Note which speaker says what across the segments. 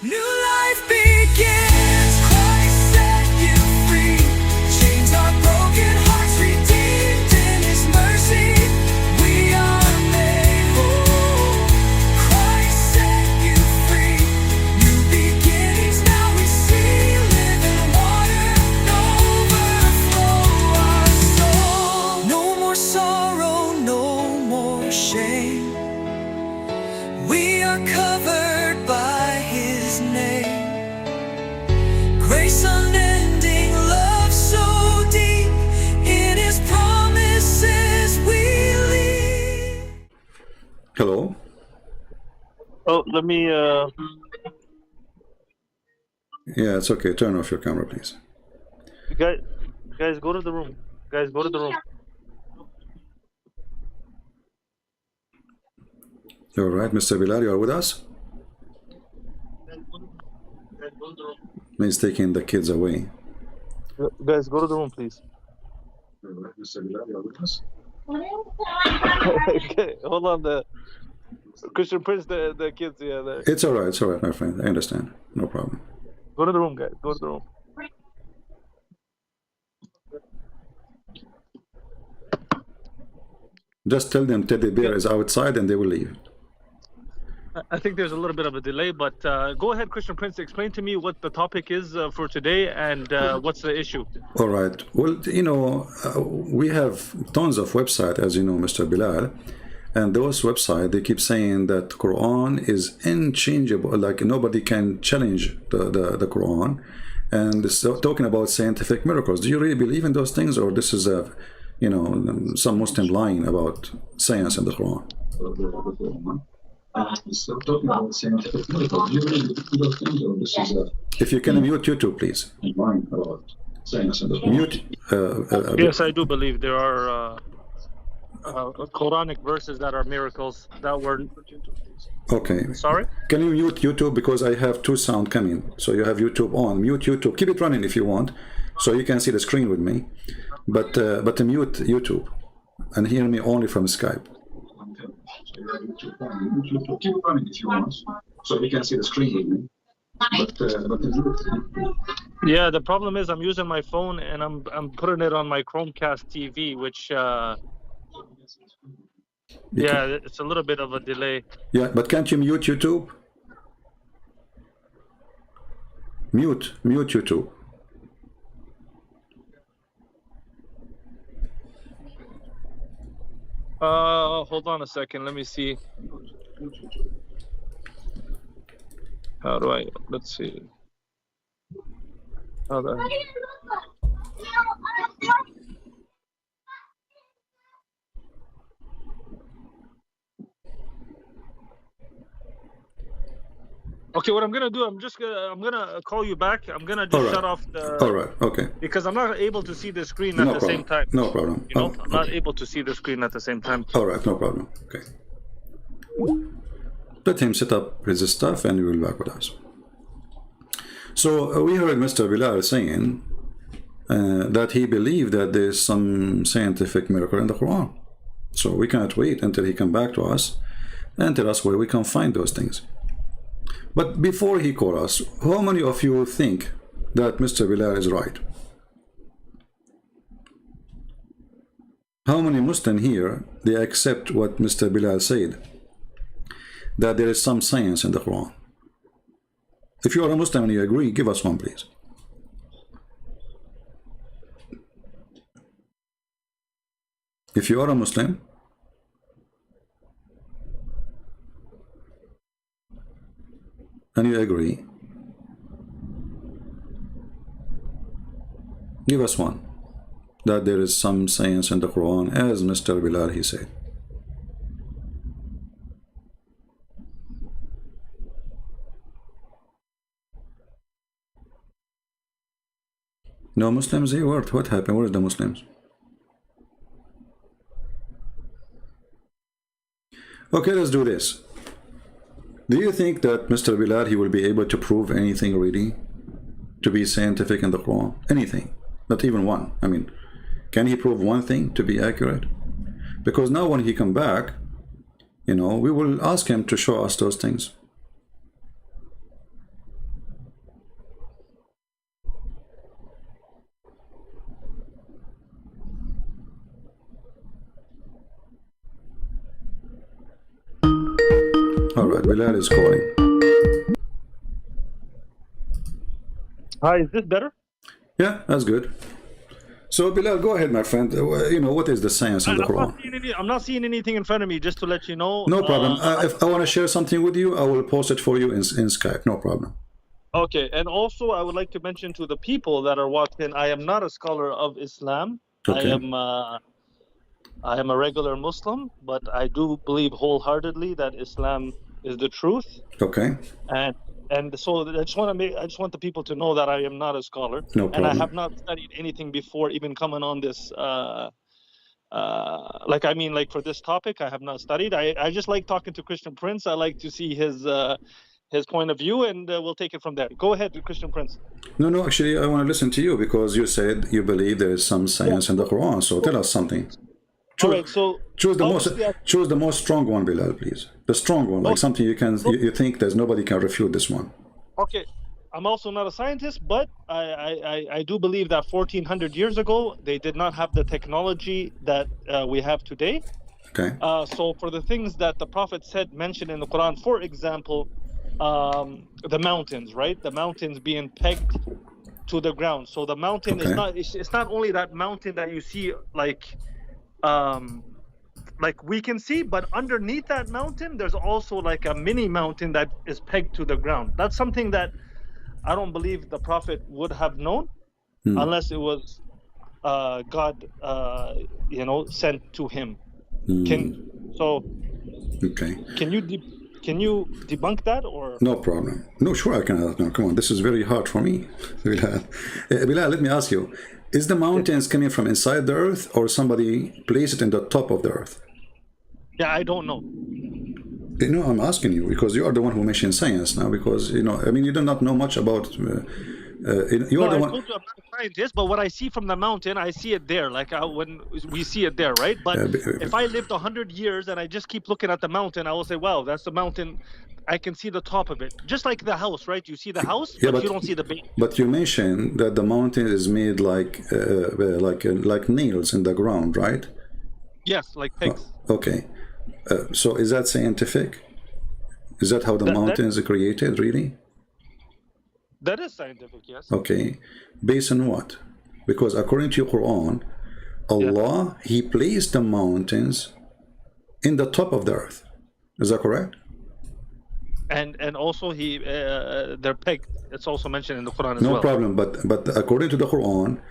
Speaker 1: New life begins. Christ set you free. Chains are broken, hearts redeemed in His mercy. We are made whole. Christ set you free. New beginnings now we see. Living water, no overflow our soul. No more sorrow, no more shame. We are covered by His name. Grace unending, love so deep. In His promises we live.
Speaker 2: Hello?
Speaker 3: Oh, let me,
Speaker 2: Yeah, it's okay. Turn off your camera, please.
Speaker 3: guys, go to the room. Guys, go to the room.
Speaker 2: You're right, Mr. Bilal, you are with us? He's taking the kids away.
Speaker 3: Guys, go to the room, please.
Speaker 2: Mr. Bilal, you are with us?
Speaker 3: Okay, hold on. The Christian Prince, the kids, yeah.
Speaker 2: It's all right, my friend. I understand. No problem.
Speaker 3: Go to the room, guys. Go to the room.
Speaker 2: Just tell them Teddy Bear is outside and they will leave.
Speaker 3: I think there's a little bit of a delay, but go ahead, Christian Prince. Explain to me what the topic is for today and what's the issue.
Speaker 2: All right. Well, you know, we have tons of websites, as you know, Mr. Bilal, and those websites, they keep saying that Quran is unchangeable, like nobody can challenge the Quran, and so talking about scientific miracles. Do you really believe in those things, or this is a, you know, some Muslim lying about science and the Quran? Talking about scientific miracles. Do you really believe in those things, or this is a... If you can mute YouTube, please. About science and the Quran. Mute.
Speaker 3: Yes, I do believe there are Quranic verses that are miracles that were.
Speaker 2: Okay.
Speaker 3: Sorry?
Speaker 2: Can you mute YouTube, because I have two sound coming. So you have YouTube on. Mute YouTube. Keep it running if you want, so you can see the screen with me. But mute YouTube and hear me only from Skype. Keep it running if you want, so you can see the screen with me.
Speaker 3: Yeah, the problem is I'm using my phone and I'm putting it on my Chromecast TV, which yeah, it's a little bit of a delay.
Speaker 2: Yeah, but can't you mute YouTube? Mute YouTube.
Speaker 3: Hold on a second. Let me see. How do I? Let's see. How the? Okay, what I'm gonna do, I'm gonna call you back. I'm gonna just shut off the.
Speaker 2: All right. Okay.
Speaker 3: Because I'm not able to see the screen at the same time.
Speaker 2: No problem.
Speaker 3: You know, I'm not able to see the screen at the same time.
Speaker 2: All right, no problem. Okay. Let him set up his stuff and he will be back with us. So we heard Mr. Bilal saying that he believed that there's some scientific miracle in the Quran. So we cannot wait until he come back to us and tell us where we can find those things. But before he calls us, how many of you think that Mr. Bilal is right? How many Muslims here, they accept what Mr. Bilal said, that there is some science in the Quran? If you are a Muslim and you agree, give us one, please. If you are a Muslim, and you agree, give us one, that there is some science in the Quran, as Mr. Bilal he said. No Muslims here? What happened? Where are the Muslims? Okay, let's do this. Do you think that Mr. Bilal, he will be able to prove anything really to be scientific in the Quran? Anything? Not even one. I mean, can he prove one thing to be accurate? Because now when he come back, you know, we will ask him to show us those things. Bilal is calling.
Speaker 3: Hi, is this better?
Speaker 2: Yeah, that's good. So Bilal, go ahead, my friend. What is the science in the Quran?
Speaker 3: I'm not seeing anything in front of me, just to let you know.
Speaker 2: No problem. If I want to share something with you, I will post it for you in Skype. No problem.
Speaker 3: Okay, and also I would like to mention to the people that are watching, I am not a scholar of Islam.
Speaker 2: Okay.
Speaker 3: I am a regular Muslim, but I do believe wholeheartedly that Islam is the truth.
Speaker 2: Okay.
Speaker 3: And so I just want the people to know that I am not a scholar.
Speaker 2: No problem.
Speaker 3: And I have not studied anything before even coming on this. Like for this topic, I have not studied. I just like talking to Christian Prince. I like to see his point of view, and we'll take it from there. Go ahead, Christian Prince.
Speaker 2: No, actually, I want to listen to you because you said you believe there is some science in the Quran. So tell us something.
Speaker 3: All right, so
Speaker 2: choose the most strong one, Bilal, please. The strong one, like something you think there's nobody can refute this one.
Speaker 3: Okay, I'm also not a scientist, but I do believe that 1400 years ago they did not have the technology that we have today.
Speaker 2: Okay.
Speaker 3: So for the things that the Prophet mentioned in the Quran, for example, the mountains, right? The mountains being pegged to the ground. So the mountain is it's not only that mountain that you see like we can see, but underneath that mountain there's also like a mini mountain that is pegged to the ground. That's something that I don't believe the Prophet would have known unless it was God sent to him. Can you debunk that, or
Speaker 2: no problem? No, sure I can. No, come on, this is very hard for me. Bilal, let me ask you, is the mountains coming from inside the earth, or somebody placed it in the top of the earth?
Speaker 3: Yeah, I don't know.
Speaker 2: I'm asking you because you are the one who mentioned science now. Because you do not know much about. You are the one.
Speaker 3: I told you I'm not a scientist, but what I see from the mountain, I see it there. Like when we see it there, right? But if I lived 100 years and I just keep looking at the mountain, I will say, "Wow, that's the mountain." I can see the top of it, just like the house, right? You see the house, but you don't see the base.
Speaker 2: But you mentioned that the mountain is made like nails in the ground, right?
Speaker 3: Yes, like pegs.
Speaker 2: Okay. So is that scientific? Is that how the mountains are created, really?
Speaker 3: That is scientific, yes.
Speaker 2: Okay. Based on what? Because according to your Quran, Allah, He placed the mountains in the top of the earth. Is that correct?
Speaker 3: And also they're pegged. It's also mentioned in the Quran as well.
Speaker 2: No problem. But according to the Quran,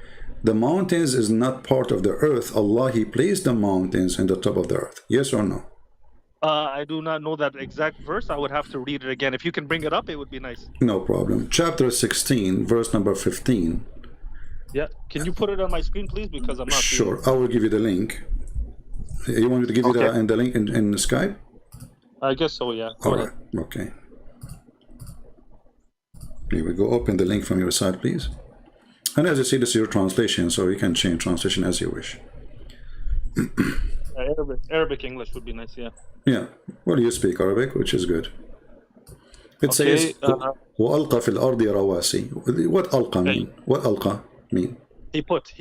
Speaker 2: the mountains is not part of the earth. Allah, He placed the mountains in the top of the earth. Yes or no?
Speaker 3: I do not know that exact verse. I would have to read it again. If you can bring it up, it would be nice.
Speaker 2: No problem. Chapter 16, verse number 15.
Speaker 3: Yeah. Can you put it on my screen, please? Because I'm not
Speaker 2: sure. I will give you the link. You want me to give you the link in Skype?
Speaker 3: I guess so, yeah.
Speaker 2: All right. Okay. Here we go. Open the link from your side, please. And as you see, this is your translation, so you can change translation as you wish.
Speaker 3: Arabic English would be nice, yeah.
Speaker 2: Yeah. Well, you speak Arabic, which is good. It says, وَأَلْقَى فِي الْأَرْضِ رَوَاسِي. What أَلْقَى mean? What أَلْقَى mean?
Speaker 3: He put.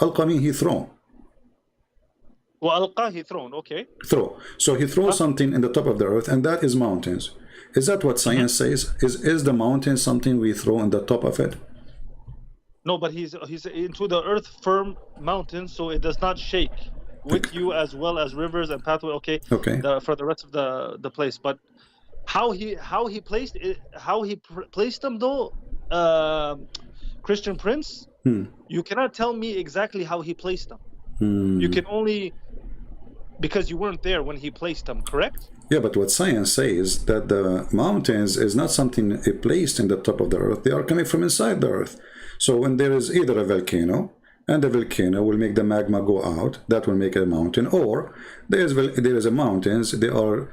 Speaker 2: أَلْقَى mean he thrown.
Speaker 3: وَأَلْقَى, he thrown, okay.
Speaker 2: Throw. So he throws something in the top of the earth, and that is mountains. Is that what science says? Is the mountain something we throw in the top of it?
Speaker 3: No, but he's into the earth firm mountain, so it does not shake with you, as well as rivers and pathway. Okay. For the rest of the place, but how he placed them though, Christian Prince, you cannot tell me exactly how he placed them. You can only, because you weren't there when he placed them, correct?
Speaker 2: Yeah, but what science says that the mountains is not something placed in the top of the earth. They are coming from inside the earth. So when there is either a volcano, and the volcano will make the magma go out, that will make a mountain, or there is a mountains, they are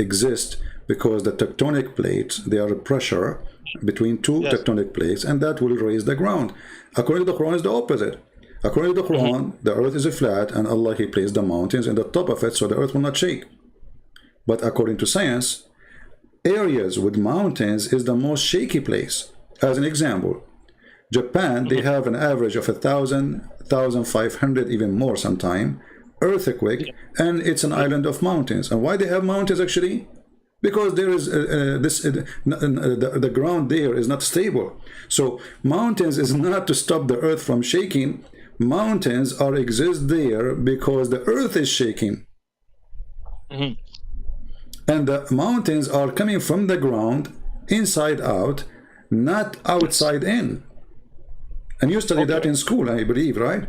Speaker 2: exist because the tectonic plates, they are pressure between two tectonic plates, and that will raise the ground. According to the Quran, is the opposite. According to the Quran, the earth is flat, and Allah, He placed the mountains in the top of it, so the earth will not shake. But according to science, areas with mountains is the most shaky place. As an example, Japan, they have an average of 1,500, even more sometime, earthquake, and it's an island of mountains. And why they have mountains actually? because there is the ground there is not stable. So mountains is not to stop the earth from shaking. Mountains are exist there because the earth is shaking. And the mountains are coming from the ground inside out, not outside in. And you studied that in school, I believe, right?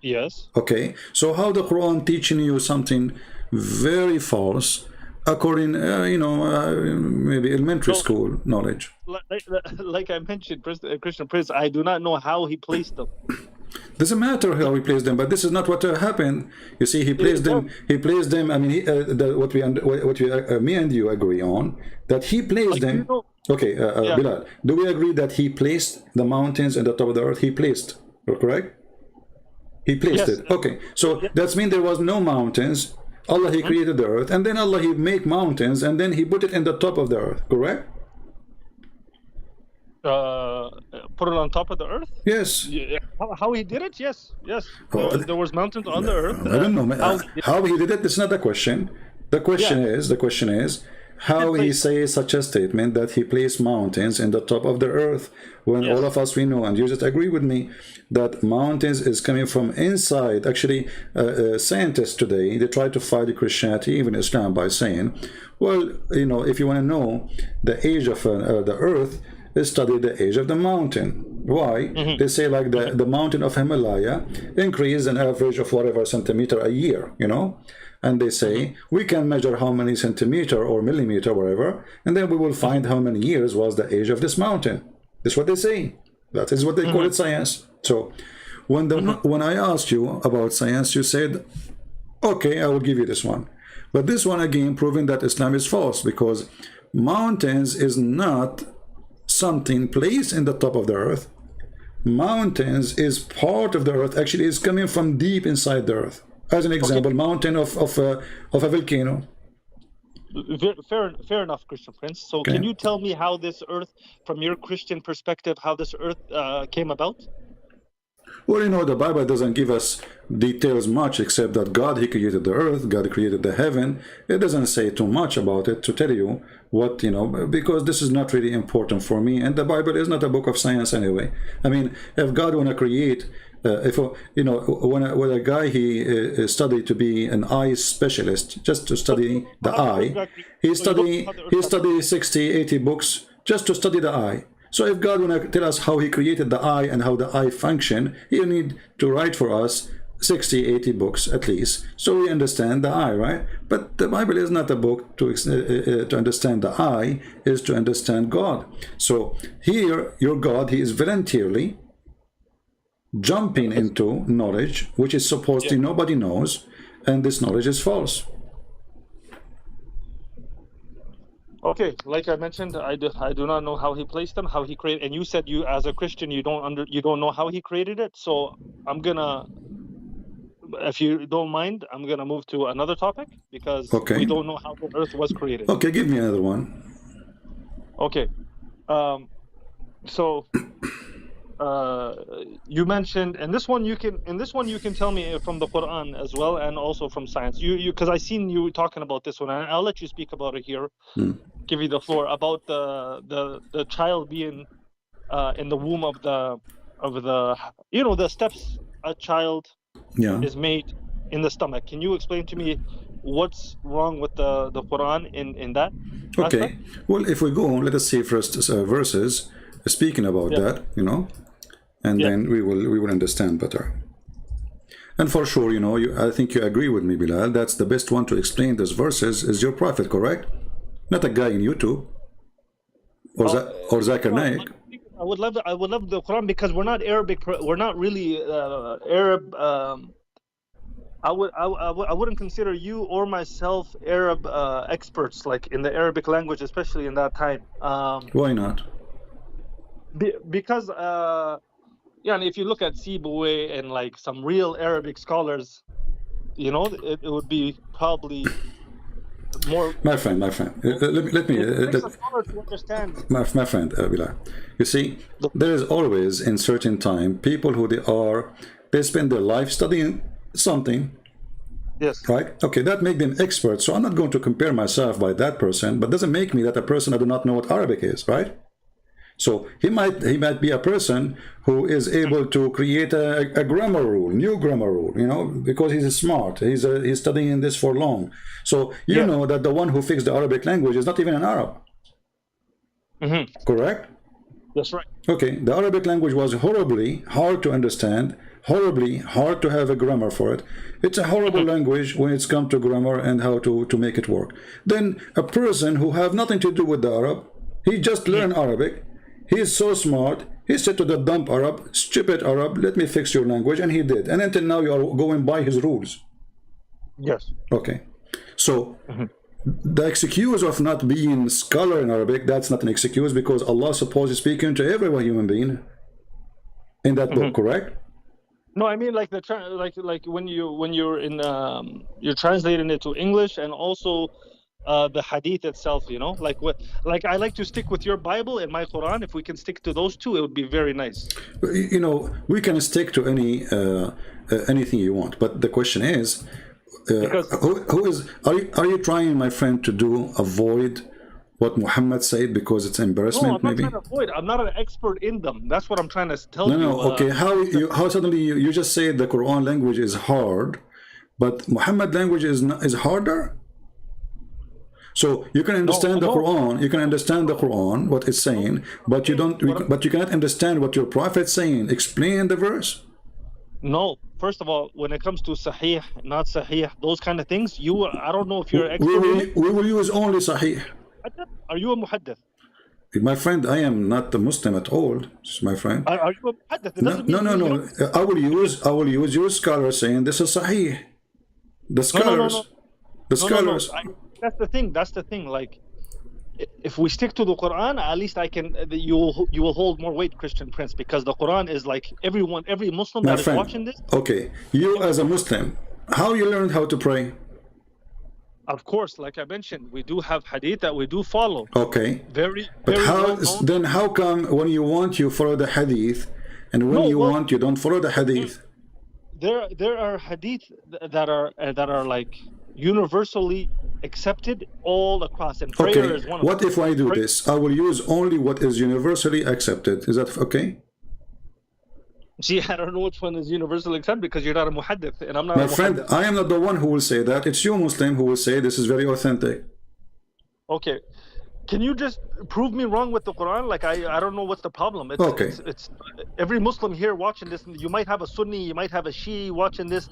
Speaker 3: Yes.
Speaker 2: Okay, so how the Quran teaching you something very false according, maybe elementary school knowledge.
Speaker 3: Like I mentioned, Christian Prince, I do not know how he placed them.
Speaker 2: Doesn't matter how he placed them, but this is not what happened. You see, he placed them. He placed them. I mean, me and you agree on that he placed them. Okay, Bilal, do we agree that he placed the mountains in the top of the earth? He placed, correct? He placed it. Okay, so that means there was no mountains. Allah, he created the earth, and then Allah, he make mountains, and then he put it in the top of the earth, correct?
Speaker 3: Put it on top of the earth?
Speaker 2: Yes.
Speaker 3: How he did it? Yes. There was mountains on the earth.
Speaker 2: I don't know how he did it. It's not a question. The question is how he says such a statement that he placed mountains in the top of the earth, when all of us we know, and you just agree with me, that mountains is coming from inside. Actually, scientists today, they try to fight Christianity, even Islam, by saying, well, if you want to know the age of the earth, study the age of the mountain. Why? They say like the mountain of Himalaya increase an average of whatever centimeter a year, and they say we can measure how many centimeter or millimeter, whatever, and then we will find how many years was the age of this mountain. That's what they say. That is what they call it, science. So when I asked you about science, you said, okay, I will give you this one. But this one again proving that Islam is false, because mountains is not something placed in the top of the earth. Mountains is part of the earth. Actually, is coming from deep inside the earth. As an example, mountain of a volcano.
Speaker 3: Fair enough, Christian Prince. So can you tell me how this earth, from your Christian perspective, how this earth came about?
Speaker 2: Well, the Bible doesn't give us details much, except that God, he created the earth, God created the heaven. It doesn't say too much about it to tell you what, because this is not really important for me. And the Bible is not a book of science anyway. I mean, if God want to create, when a guy, he studied to be an eye specialist, just to study the eye, he study 60, 80 books just to study the eye. So if God want to tell us how he created the eye and how the eye function, he'll need to write for us 60, 80 books at least, so we understand the eye, right? But the Bible is not a book to understand the eye, is to understand God. So here, your God, he is voluntarily jumping into knowledge, which is supposedly nobody knows, and this knowledge is false.
Speaker 3: Okay, like I mentioned, I do not know how he placed them, how he created, and you said you as a Christian you don't know how he created it. So I'm gonna, if you don't mind, I'm gonna move to another topic, because we don't know how the earth was created.
Speaker 2: Okay, give me another one.
Speaker 3: Okay, so you mentioned, and this one you can tell me from the Quran as well, and also from science. You because I seen you talking about this one, and I'll let you speak about it here. Give you the floor about the child being in the womb of the the steps a child is made in the stomach. Can you explain to me what's wrong with the Quran in that aspect?
Speaker 2: Well, if we go on, let us see first verses speaking about that, and then we will understand better. And for sure, I think you agree with me, Bilal, that's the best one to explain these verses is your prophet, correct? Not a guy in YouTube or Zakir Naik.
Speaker 3: I would love the Quran, because we're not Arabic. We're not really Arab. I wouldn't consider you or myself Arab experts, like in the Arabic language, especially in that time.
Speaker 2: Why not?
Speaker 3: Because and if you look at Sibawayh and like some real Arabic scholars, it would be probably more. My friend,
Speaker 2: let me
Speaker 3: understand.
Speaker 2: My friend, Bilal. You see, there is always in certain time people who they spend their life studying something,
Speaker 3: Yes.
Speaker 2: right? Okay, that make them experts. So I'm not going to compare myself by that person, but doesn't make me that a person I do not know what Arabic is, right? So he might be a person who is able to create a grammar rule, new grammar rule, you know, because he's smart. He's studying this for long. So you know that the one who fixed the Arabic language is not even an Arab. Correct?
Speaker 3: That's right.
Speaker 2: Okay, the Arabic language was horribly hard to understand, horribly hard to have a grammar for it. It's a horrible language when it's come to grammar and how to make it work. Then a person who have nothing to do with the Arab, he just learned Arabic. He is so smart. He said to the dumb Arab, stupid Arab, let me fix your language, and he did. And until now, you are going by his rules.
Speaker 3: Yes.
Speaker 2: Okay. So the excuse of not being scholar in Arabic, that's not an excuse, because Allah supposed speaking to every human being in that book, correct?
Speaker 3: No, I mean like like when you're in you're translating it to English, and also the hadith itself, you know, like I like to stick with your Bible and my Quran. If we can stick to those two, it would be very nice.
Speaker 2: You know, we can stick to anything you want, but the question is, are you trying, my friend, to avoid what Muhammad said because it's embarrassment?
Speaker 3: No, I'm not
Speaker 2: maybe
Speaker 3: trying to avoid. I'm not an expert in them. That's what I'm trying to tell you.
Speaker 2: No. Okay, how suddenly you just say the Quran language is hard, but Muhammad language is harder? So you can understand the Quran, you can understand the Quran, what it's saying, but you don't. But you cannot understand what your prophet's saying. Explain the verse.
Speaker 3: No, first of all, when it comes to Sahih, not Sahih, those kind of things, I don't know if you're an expert.
Speaker 2: We will use only Sahih.
Speaker 3: Are you a muhaddith?
Speaker 2: My friend, I am not a Muslim at all. My friend.
Speaker 3: Are you a muhaddith?
Speaker 2: No. I will use your scholars saying this is Sahih. The scholars. The scholars.
Speaker 3: That's the thing. Like, if we stick to the Quran, at least you will hold more weight, Christian Prince, because the Quran is like every Muslim that is watching this.
Speaker 2: Okay, you as a Muslim, how you learned how to pray?
Speaker 3: Of course, like I mentioned, we do have hadith that we do follow.
Speaker 2: Okay.
Speaker 3: But
Speaker 2: how come when you want you follow the hadith, and when you want you don't follow the hadith?
Speaker 3: There are hadith that are like universally accepted all across, and prayer is one of them.
Speaker 2: What if I do this? I will use only what is universally accepted. Is that okay?
Speaker 3: See, I don't know which one is universally accepted, because you're not a muhaddith and I'm not.
Speaker 2: My friend, I am not the one who will say that. It's you, Muslim, who will say this is very authentic.
Speaker 3: Okay. Can you just prove me wrong with the Quran? Like, I don't know what's the problem. It's every Muslim here watching this. You might have a Sunni, you might have a Shi'i watching this.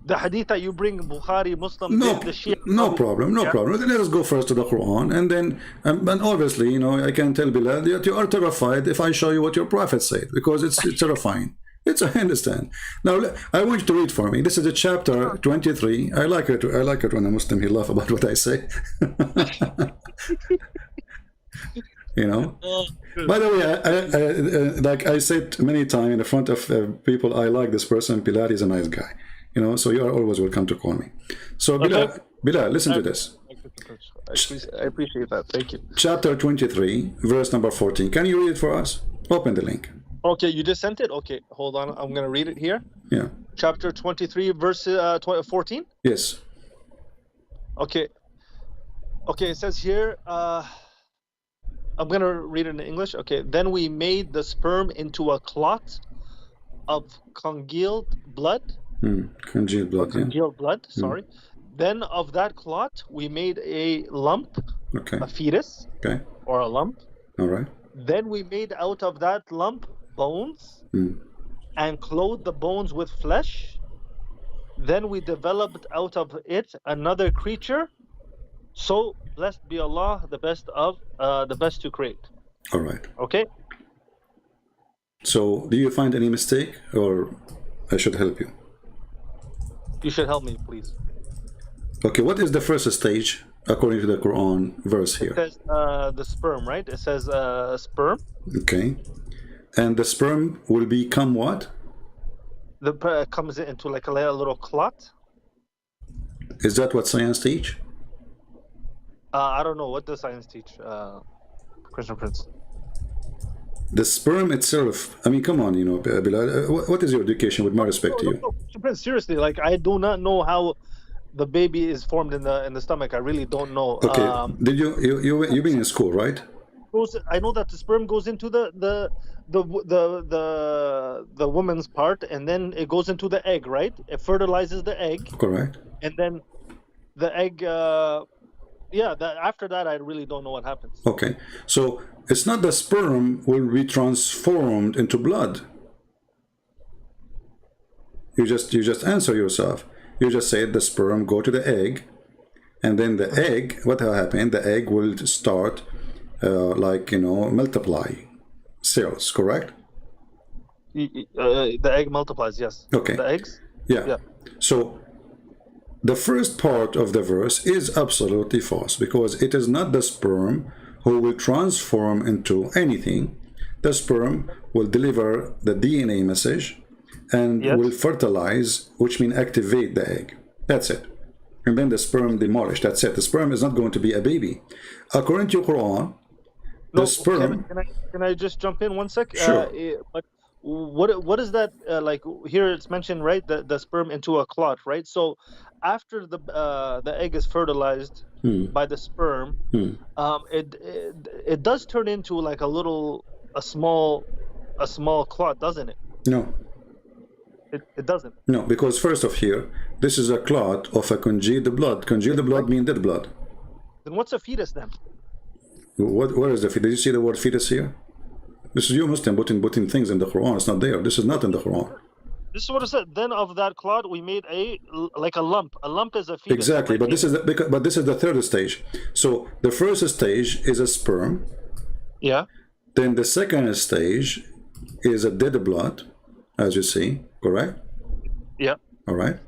Speaker 3: The hadith that you bring, Bukhari, Muslim, the Shia.
Speaker 2: No problem. Let us go first to the Quran, and then, and obviously, you know, I can tell Bilal that you are terrified if I show you what your prophet said, because it's terrifying. I understand. Now I want you to read for me. This is a chapter 23. I like it when a Muslim he laugh about what I say. You know. By the way, I like I said many times in the front of people, I like this person. Bilal is a nice guy. You know, so you are always welcome to call me. So Bilal, listen to this.
Speaker 3: I appreciate that. Thank you.
Speaker 2: Chapter 23, verse number 14. Can you read it for us? Open the link.
Speaker 3: Okay, you just sent it? Okay, hold on. I'm going to read it here.
Speaker 2: Yeah.
Speaker 3: Chapter 23, verse 14?
Speaker 2: Yes.
Speaker 3: Okay. Okay, it says here, I'm going to read it in English. Okay, then we made the sperm into a clot of congealed blood.
Speaker 2: Congealed blood,
Speaker 3: Congealed blood, sorry. Then of that clot, we made a lump, a fetus, or a lump.
Speaker 2: All right.
Speaker 3: Then we made out of that lump bones and clothed the bones with flesh. Then we developed out of it another creature. So blessed be Allah, the best to create.
Speaker 2: All right.
Speaker 3: Okay.
Speaker 2: So do you find any mistake, or I should help you?
Speaker 3: You should help me, please.
Speaker 2: Okay, what is the first stage according to the Quran verse here?
Speaker 3: It says the sperm, right? It says sperm.
Speaker 2: Okay. And the sperm will become what?
Speaker 3: Comes into like a little clot.
Speaker 2: Is that what science teach?
Speaker 3: I don't know. What does science teach, Christian Prince?
Speaker 2: The sperm itself, I mean, come on, you know, Bilal, what is your education, with my respect to you?
Speaker 3: No, Christian Prince, seriously, like, I do not know how the baby is formed in the stomach. I really don't know.
Speaker 2: Okay. Did you've been in school, right?
Speaker 3: I know that the sperm goes into the woman's part, and then it goes into the egg, right? It fertilizes the egg,
Speaker 2: Correct.
Speaker 3: and then the egg. After that, I really don't know what happens.
Speaker 2: Okay. So it's not the sperm will be transformed into blood. You just answer yourself. You just said the sperm go to the egg, and then the egg. What will happen? The egg will start. Multiply cells, correct?
Speaker 3: The egg multiplies, yes.
Speaker 2: Okay.
Speaker 3: The eggs?
Speaker 2: Yeah. So the first part of the verse is absolutely false, because it is not the sperm who will transform into anything. The sperm will deliver the DNA message and will fertilize, which means activate the egg. That's it. And then the sperm demolish. That's it. The sperm is not going to be a baby. According to Quran, the sperm.
Speaker 3: Can I just jump in 1 sec?
Speaker 2: Sure.
Speaker 3: But what is that like? Here it's mentioned, right? The sperm into a clot, right? So after the egg is fertilized by the sperm, it does turn into like a small clot, doesn't it?
Speaker 2: No.
Speaker 3: It doesn't.
Speaker 2: No, because first of here, this is a clot of a congealed blood. Congealed blood means dead blood.
Speaker 3: Then what's a fetus then?
Speaker 2: Where is the fetus? Did you see the word fetus here? This is you Muslim putting things in the Quran. It's not there. This is not in the Quran.
Speaker 3: This is what it said. Then of that clot we made a lump. A lump is a fetus.
Speaker 2: Exactly, but this is the third stage. So the first stage is a sperm.
Speaker 3: Yeah.
Speaker 2: Then the second stage is a dead blood, as you see, correct?
Speaker 3: Yeah.
Speaker 2: All right.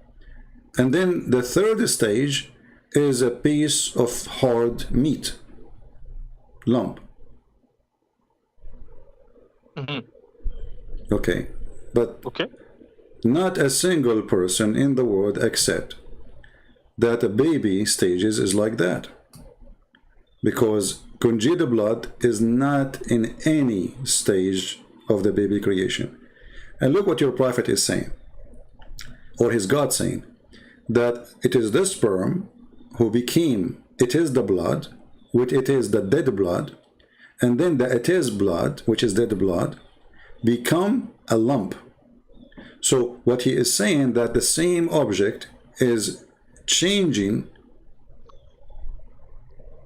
Speaker 2: And then the third stage is a piece of hard meat. Lump. Okay, but not a single person in the world accept that a baby stages is like that, because congealed blood is not in any stage of the baby creation. And look what your prophet is saying, or his God saying, that it is the sperm who became, it is the blood, which it is the dead blood, and then the it is blood, which is dead blood, become a lump. So what he is saying, that the same object is changing.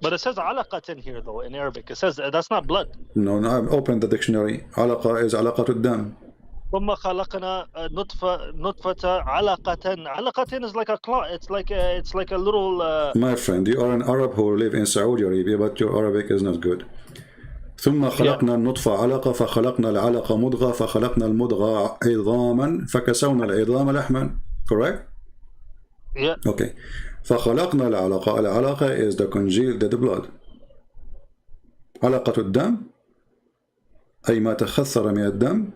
Speaker 3: But it says alaqatan here though in Arabic. It says that's not blood.
Speaker 2: No, I've opened the dictionary. Alaqa is alaqatud dam.
Speaker 3: ثم خلقنا نطفة علقة. علقة is like a clot. It's like a little.
Speaker 2: My friend, you are an Arab who live in Saudi Arabia, but your Arabic is not good. ثم خلقنا النطفة علقة فخلقنا العلقة مضغة فخلقنا المضغة عظاما فكسونا العظام لحما. Correct?
Speaker 3: Yeah.
Speaker 2: Okay. فخلقنا العلقة. العلقة is the congealed dead blood. علقة الدم أي ما تخثر من الدم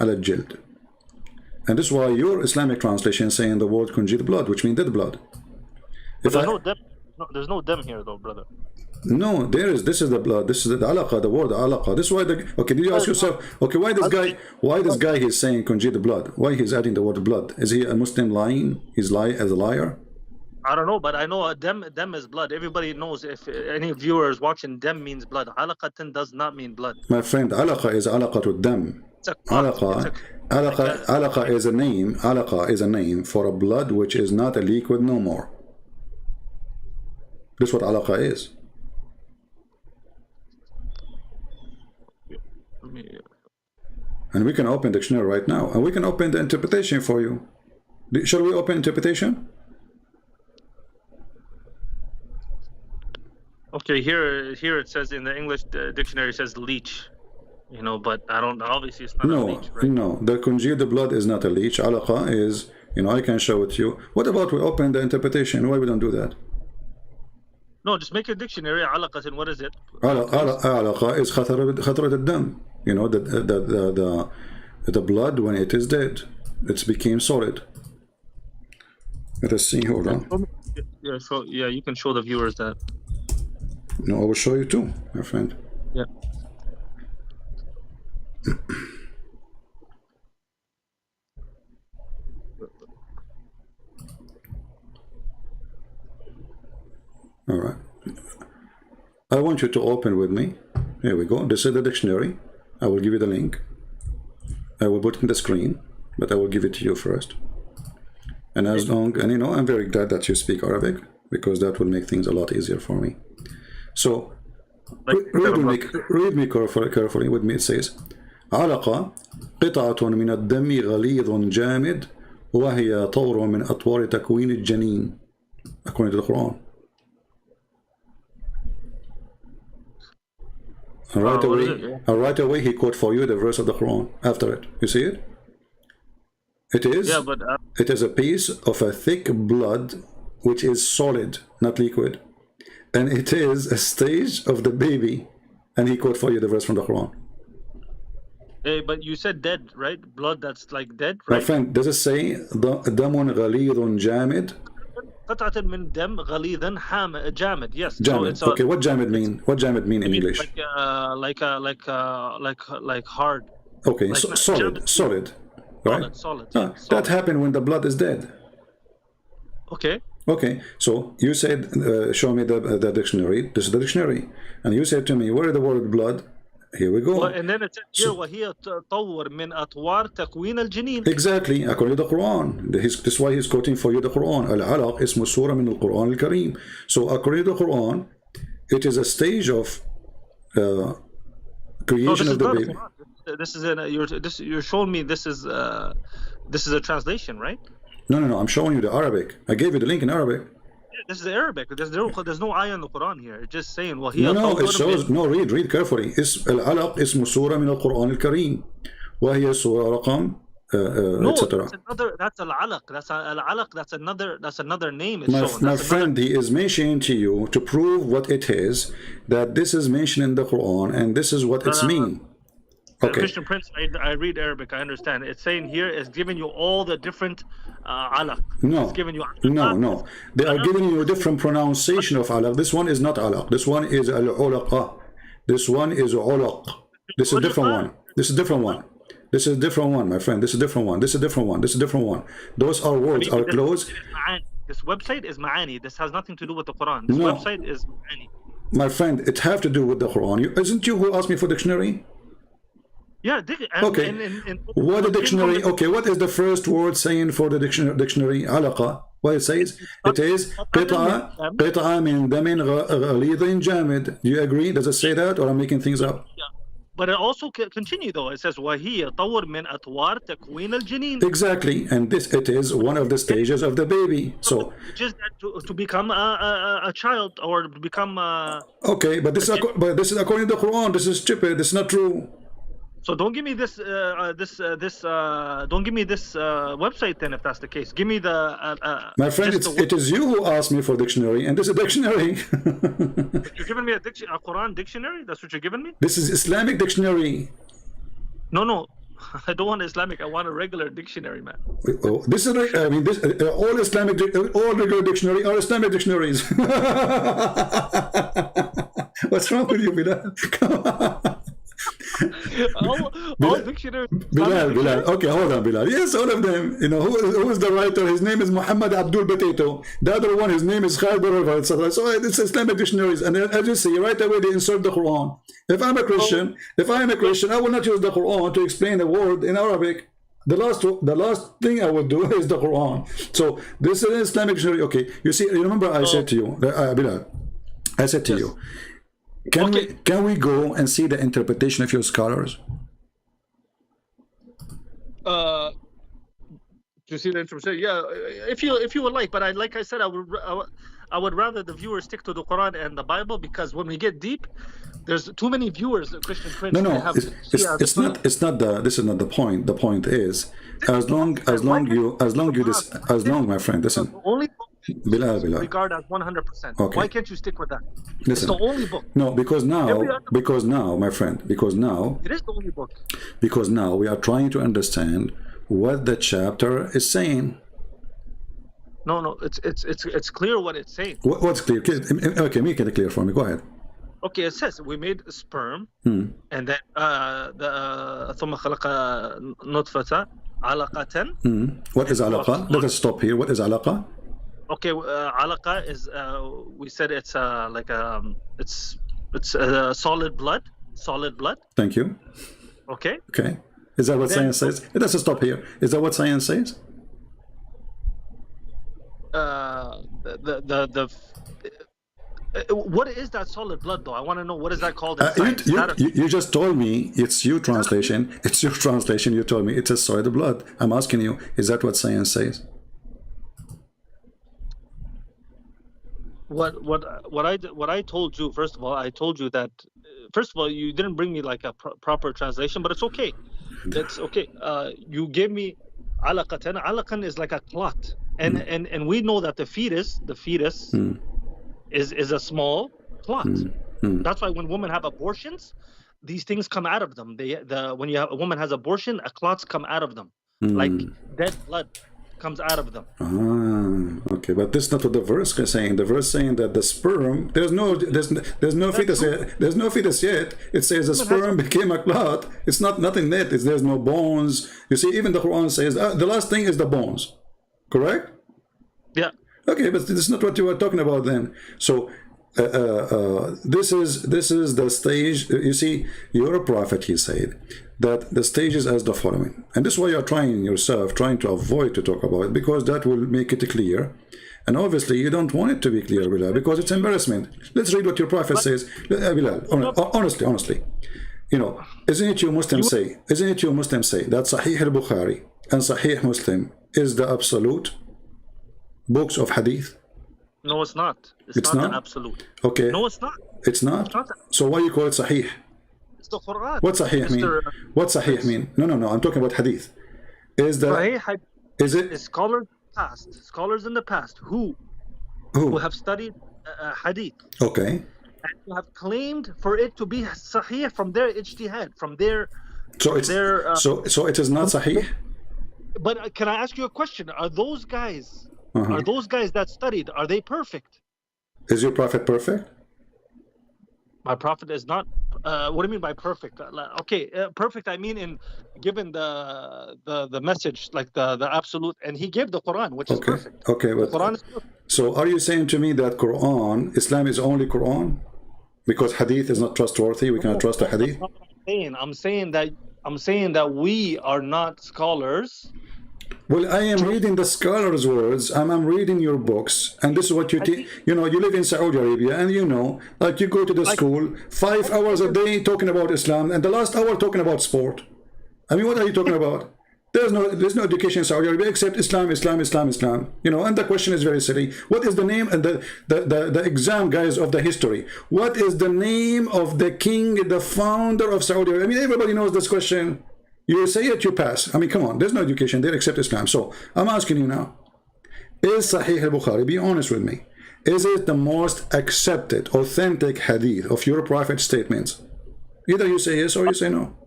Speaker 2: على الجلد. And this is why your Islamic translation is saying the word congealed blood, which means dead blood.
Speaker 3: There's no dem here though, brother.
Speaker 2: No, there is. This is the blood. This is the alaqa, the word alaqa. This is why okay, did you ask yourself, okay, why this guy he's saying congealed blood? Why he's adding the word blood? Is he a Muslim lying? He's lying as a liar?
Speaker 3: I don't know, but I know dem is blood. Everybody knows, if any viewer is watching, dem means blood. Alaqatan does not mean blood.
Speaker 2: My friend, alaqa is alaqatul dam. Alaqa is a name. Alaqa is a name for a blood which is not a liquid no more. This is what alaqa is. And we can open the dictionary right now, and we can open the interpretation for you. Shall we open interpretation?
Speaker 3: Okay, here it says in the English dictionary, it says leech, but I don't, obviously it's not a leech, right?
Speaker 2: No, the congealed blood is not a leech. Alaqa is, I can show it to you. What about we open the interpretation? Why we don't do that?
Speaker 3: No, just make a dictionary. Alaqatan, what is it?
Speaker 2: Alaqa is khatrat al-dam. The blood when it is dead, it became solid. Let us see. Hold on.
Speaker 3: Yeah, you can show the viewers that.
Speaker 2: No, I will show you too, my friend.
Speaker 3: Yeah.
Speaker 2: I want you to open with me. Here we go. This is the dictionary. I will give you the link. I will put it in the screen, but I will give it to you first. And as long, and you know, I'm very glad that you speak Arabic, because that will make things a lot easier for me. So, read me carefully with me. It says, علقة قطعة من الدم غليظ جامد وهي طور من أطوار تكوين الجنين, according to the Quran. And right away he quote for you the verse of the Quran after it. You see it? It is,
Speaker 3: yeah, but
Speaker 2: it is a piece of a thick blood which is solid, not liquid. And it is a stage of the baby. And he quote for you the verse from the Quran.
Speaker 3: hey, but you said dead, right? Blood that's like dead, right?
Speaker 2: My friend, does it say دم غليظ جامد?
Speaker 3: قطعة من دم غليظ جامد. Yes.
Speaker 2: جامد.
Speaker 3: So
Speaker 2: Okay, what jamid mean? What jamid mean in English?
Speaker 3: Like hard.
Speaker 2: Okay,
Speaker 3: like
Speaker 2: so solid, right?
Speaker 3: Solid.
Speaker 2: That happened when the blood is dead.
Speaker 3: Okay.
Speaker 2: Okay, so you said, show me the dictionary. This is the dictionary. And you said to me, where is the word blood? Here we go.
Speaker 3: Well, and then it says here, وهي طور من أطوار تكوين الجنين.
Speaker 2: Exactly, according to the Quran. This is why he's quoting for you the Quran. Al-alaq ismu surah min al-Quran al-Kareem. So according to the Quran, it is a stage of creation of the baby.
Speaker 3: This is you're showing me this is a translation, right?
Speaker 2: No, I'm showing you the Arabic. I gave you the link in Arabic.
Speaker 3: Yeah, this is Arabic. There's no ayah in the Quran here. It's just saying
Speaker 2: No, it shows. No, read carefully. Al-alaq ismu surah min al-Quran al-Kareem. وهي سورة رقم etc.
Speaker 3: That's al-alaq. That's another name.
Speaker 2: My friend, he is mentioning to you to prove what it is, that this is mentioned in the Quran and this is what it's mean. Okay.
Speaker 3: Christian Prince, I read Arabic, I understand. It's saying here, it's giving you all the different alaq.
Speaker 2: No,
Speaker 3: it's giving you
Speaker 2: no. They are giving you a different pronunciation of alaq. This one is not alaq. This one is al-ulaqa. This one is ulaq. This is a different one. This is a different one. This is a different one, my friend. This is a different one. This is a different one. This is a different one. Those are words, are close.
Speaker 3: This website is ma'ani. This has nothing to do with the Quran. This website is ma'ani.
Speaker 2: My friend, it have to do with the Quran. Isn't you who asked me for dictionary?
Speaker 3: Yeah.
Speaker 2: Okay. What the dictionary? Okay. What is the first word saying for the dictionary? Alaqa. What it says? It is قطعة من دم غليظ جامد. Do you agree? Does it say that, or I'm making things up?
Speaker 3: Yeah. But it also continue though. It says وهي طور من أطوار تكوين الجنين.
Speaker 2: Exactly, and it is one of the stages of the baby. So
Speaker 3: just to become a child or to become.
Speaker 2: Okay, but this is according to the Quran. This is stupid. This is not true.
Speaker 3: So don't give me this don't give me this website then if that's the case. Give me the
Speaker 2: my friend, it is you who asked me for dictionary, and this is a dictionary.
Speaker 3: You're giving me a Quran dictionary? That's what you're giving me?
Speaker 2: This is Islamic dictionary.
Speaker 3: No. I don't want Islamic. I want a regular dictionary, man.
Speaker 2: This is all regular dictionary are Islamic dictionaries. What's wrong with you, Bilal? Come on.
Speaker 3: all dictionaries.
Speaker 2: Bilal. Okay, hold on, Bilal. Yes, all of them. You know, who is the writer? His name is Muhammad Abdul Potato. The other one, his name is Khalid Barra, etc. So it's Islamic dictionaries, and as you see, right away they insert the Quran. If I'm a Christian, I will not use the Quran to explain a word in Arabic. The last thing I would do is the Quran. So this is Islamic dictionary. Okay, you see, you remember I said to you, Bilal, I said to you, can we go and see the interpretation of your scholars?
Speaker 3: To see the interpretation, yeah, if you would like, but like I said, I would rather the viewers stick to the Quran and the Bible, because when we get deep, there's too many viewers. Christian Prince.
Speaker 2: No, it's not. This is not the point. The point is, as long, my friend, listen.
Speaker 3: Only
Speaker 2: Bilal.
Speaker 3: regard as 100%.
Speaker 2: Okay.
Speaker 3: Why can't you stick with that?
Speaker 2: Listen,
Speaker 3: it's the only book.
Speaker 2: No, because now, my friend,
Speaker 3: it is the only book.
Speaker 2: Because now we are trying to understand what the chapter is saying.
Speaker 3: No, it's clear what it's saying.
Speaker 2: What's clear? Okay, make it clear for me. Go ahead.
Speaker 3: Okay, it says we made sperm, and then ثم خلق نطفة علقة.
Speaker 2: What is alaqa? Let us stop here. What is alaqa? Okay,
Speaker 3: alaqa is we said it's It's solid blood. Solid blood.
Speaker 2: Thank you.
Speaker 3: Okay.
Speaker 2: Okay. Is that what
Speaker 3: Then-
Speaker 2: science says? Let's just stop here. Is that what science says?
Speaker 3: What is that solid blood though? I want to know what is that called in
Speaker 2: You,
Speaker 3: science?
Speaker 2: you,
Speaker 3: That-
Speaker 2: you just told me it's your translation. It's your translation. You told me it's a solid blood. I'm asking you, is that what science says?
Speaker 3: what I told you, first of all, I told you that first of all, you didn't bring me like a proper translation, but it's okay. That's okay. You gave me alaqatan. Alaqan is like a clot, and we know that the fetus is a small clot. That's why when women have abortions, these things come out of them. When a woman has abortion, clots come out of them, like dead blood comes out of them.
Speaker 2: Okay, but this is not what the verse is saying. The verse saying that the sperm, there's no fetus yet. There's no fetus yet. It says the sperm became a clot. It's nothing yet. There's no bones. You see, even the Quran says the last thing is the bones. Correct?
Speaker 3: Yeah.
Speaker 2: Okay, but this is not what you were talking about then. So this is the stage. You see, you're a prophet. He said that the stage is as the following, and this is why you're trying to avoid to talk about it, because that will make it clear. And obviously, you don't want it to be clear, Bilal, because it's embarrassment. Let's read what your prophet says, Bilal. Honestly, you know, isn't it you Muslims say that Sahih al-Bukhari and Sahih Muslim is the absolute books of hadith?
Speaker 3: No, it's not. It's not the absolute.
Speaker 2: Okay.
Speaker 3: No, it's not.
Speaker 2: It's not? So why you call it Sahih?
Speaker 3: It's the Quran.
Speaker 2: What Sahih mean? What Sahih mean? No. I'm talking about hadith. Is it scholars in the past who have studied hadith? Okay.
Speaker 3: And who have claimed for it to be Sahih from their ijtihad, from their.
Speaker 2: So it is not Sahih.
Speaker 3: But can I ask you a question? Are those guys? Are those guys that studied? Are they perfect?
Speaker 2: Is your prophet perfect?
Speaker 3: My prophet is not. What do you mean by perfect? Okay, perfect. I mean, in given the message, like the absolute, and he gave the Quran, which is perfect.
Speaker 2: Okay, but
Speaker 3: the Quran is perfect.
Speaker 2: So are you saying to me that Islam is only Quran, because hadith is not trustworthy? We cannot trust the hadith.
Speaker 3: I'm saying that we are not scholars.
Speaker 2: Well, I am reading the scholars' words, and I'm reading your books, and this is what you you live in Saudi Arabia, and like you go to the school 5 hours a day talking about Islam, and the last hour talking about sport. I mean, what are you talking about? There's no education in Saudi Arabia except Islam. And the question is very silly. What is the name and the exam, guys, of the history? What is the name of the king, the founder of Saudi Arabia? I mean, everybody knows this question. You say it, you pass. I mean, come on, there's no education there except Islam. So I'm asking you now, is Sahih al-Bukhari, be honest with me, is it the most accepted, authentic hadith of your prophet's statements? Either you say yes or you say no.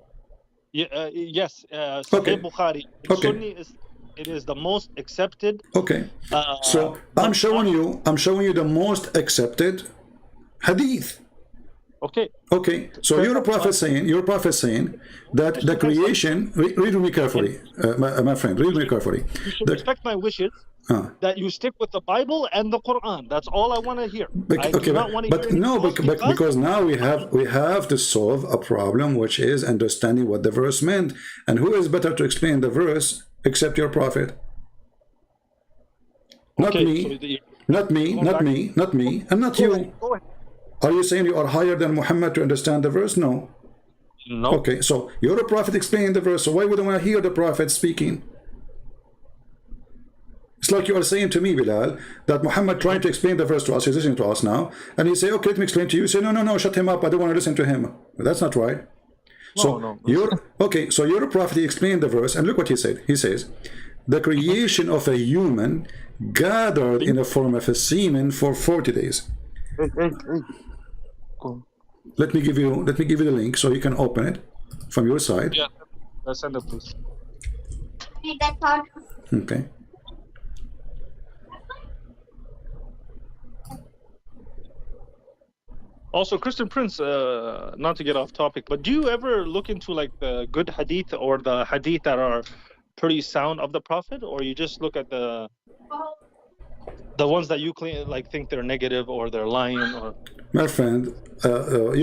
Speaker 3: Yes. Sahih Bukhari. Sunni it is the most accepted.
Speaker 2: Okay. So I'm showing you the most accepted hadith. Okay. So your prophet saying that the creation. Read me carefully, my friend. Read me carefully.
Speaker 3: You should respect my wishes. That you stick with the Bible and the Quran. That's all I want to hear.
Speaker 2: Because now we have to solve a problem, which is understanding what the verse meant, and who is better to explain the verse except your prophet? Not me, and not you.
Speaker 3: Go ahead.
Speaker 2: Are you saying you are higher than Muhammad to understand the verse? No. Okay, so you're a prophet explaining the verse, so why would I want to hear the prophet speaking? It's like you are saying to me, Bilal, that Muhammad trying to explain the verse to us, he's listening to us now, and he say, okay, let me explain to you. You say, no, shut him up, I don't want to listen to him. But that's not right. So you're a prophet, he explained the verse, and look what he said. He says, the creation of a human gathered in the form of a semen for 40 days. Let me give you the link so you can open it from your side.
Speaker 3: Yeah, send it, please.
Speaker 2: Okay.
Speaker 3: Also, Christian Prince, not to get off topic, but do you ever look into like the good hadith or the hadith that are pretty sound of the Prophet, or you just look at the The ones that you claim, like, think they're negative or they're lying or.
Speaker 2: My friend,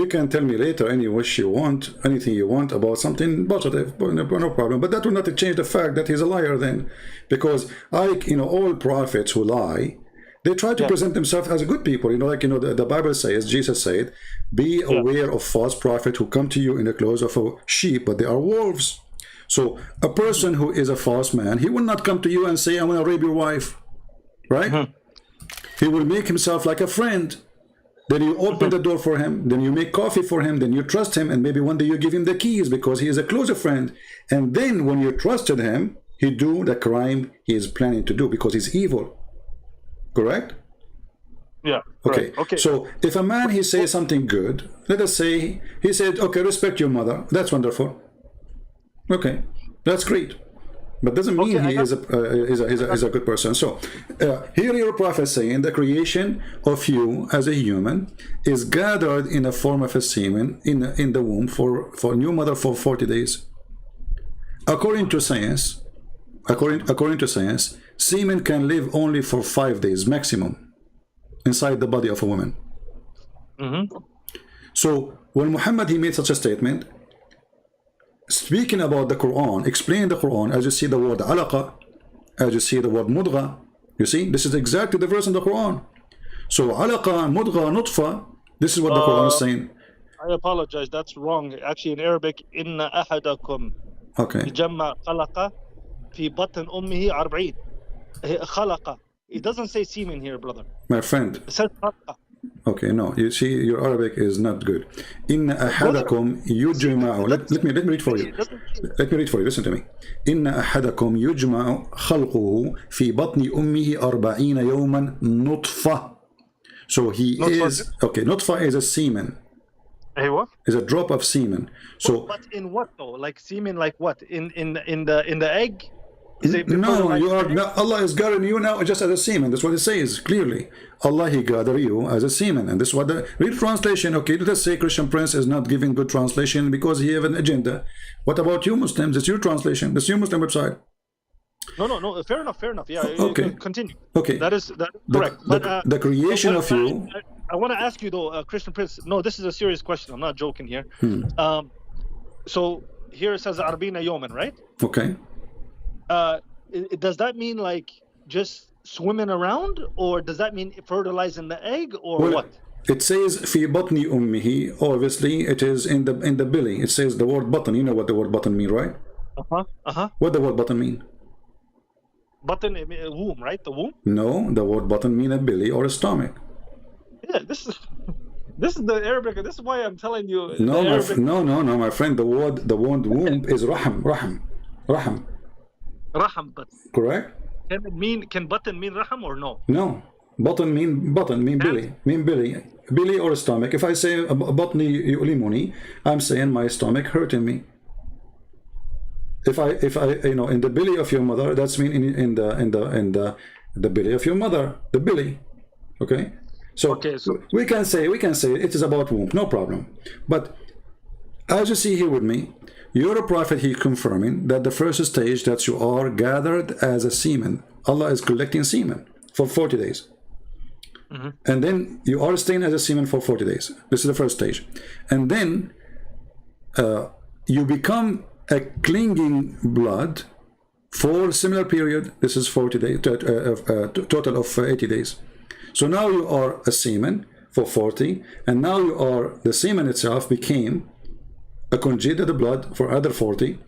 Speaker 2: you can tell me later any wish you want, anything you want about something positive, no problem. But that will not change the fact that he's a liar then, because all prophets who lie, they try to present themselves as good people. The Bible says, Jesus said, be aware of false prophets who come to you in the clothes of a sheep, but they are wolves. So a person who is a false man, he will not come to you and say, I want to rape your wife, right? He will make himself like a friend. Then you open the door for him, then you make coffee for him, then you trust him, and maybe one day you give him the keys because he is a closer friend. And then when you trusted him, he do the crime he is planning to do because he's evil. Correct?
Speaker 3: Yeah.
Speaker 2: Okay.
Speaker 3: Right. Okay.
Speaker 2: So if a man, he says something good, let us say he said, okay, respect your mother. That's wonderful. Okay, that's great. But doesn't mean he is a good person. So here your prophet saying the creation of you as a human is gathered in the form of a semen in the womb for new mother for 40 days. According to science, semen can live only for 5 days maximum inside the body of a woman. So when Muhammad, he made such a statement, speaking about the Quran, explain the Quran, as you see the word alaqa, as you see the word mudgha, you see, this is exactly the verse in the Quran. So alaqa, mudgha, nutfa, this is what the Quran is saying.
Speaker 3: I apologize, that's wrong. Actually, in Arabic, inna ahadakum jamma khalaqa fi batn ummihi 40. Khalaqa. It doesn't say semen here, brother.
Speaker 2: My friend.
Speaker 3: It says khalaqa.
Speaker 2: Okay, no, you see, your Arabic is not good. Inna ahadakum yujma'u. Let me read for you. Let me read for you. Listen to me. Inna ahadakum yujma'u khalquhu fi batni ummihi 40 yawman nutfa. So he is okay. Nutfa is a semen.
Speaker 3: Hey, what?
Speaker 2: Is a drop of semen. So,
Speaker 3: but in what though? Like semen, like what? In the egg?
Speaker 2: No, you are not, Allah is gathering you now just as a semen. That's what it says clearly. Allah, he gather you as a semen, and this is what the real translation. Okay, let us say Christian Prince is not giving good translation because he have an agenda. What about you Muslims? It's your translation. That's your Muslim website.
Speaker 3: No. Fair enough. Yeah.
Speaker 2: Okay.
Speaker 3: Continue.
Speaker 2: Okay.
Speaker 3: That is correct.
Speaker 2: The creation of you.
Speaker 3: I want to ask you though, Christian Prince. No, this is a serious question. I'm not joking here. So here it says arbina yoman, right?
Speaker 2: Okay.
Speaker 3: Does that mean like just swimming around, or does that mean fertilizing the egg, or what?
Speaker 2: It says fi batni ummihi. Obviously, it is in the belly. It says the word button. You know what the word button mean, right? What the word button mean?
Speaker 3: Button, womb, right? The womb?
Speaker 2: No, the word button mean a belly or a stomach.
Speaker 3: Yeah, this is the Arabic. This is why I'm telling you.
Speaker 2: No, my friend. The word womb is raham.
Speaker 3: Raham, but
Speaker 2: correct?
Speaker 3: Can button mean raham or no?
Speaker 2: No, button mean belly or stomach. If I say batni yu'limuni, I'm saying my stomach hurting me. If I in the belly of your mother, that's mean in the belly of your mother, the belly. Okay. So we can say it is about womb, no problem. But as you see here with me, you're a prophet, he confirming that the first stage that you are gathered as a semen. Allah is collecting semen for 40 days. And then you are staying as a semen for 40 days. This is the first stage. And then you become a clinging blood for a similar period. This is 40 days, total of 80 days. So now you are a semen for 40, and now you are, the semen itself became a congealed blood for other 40,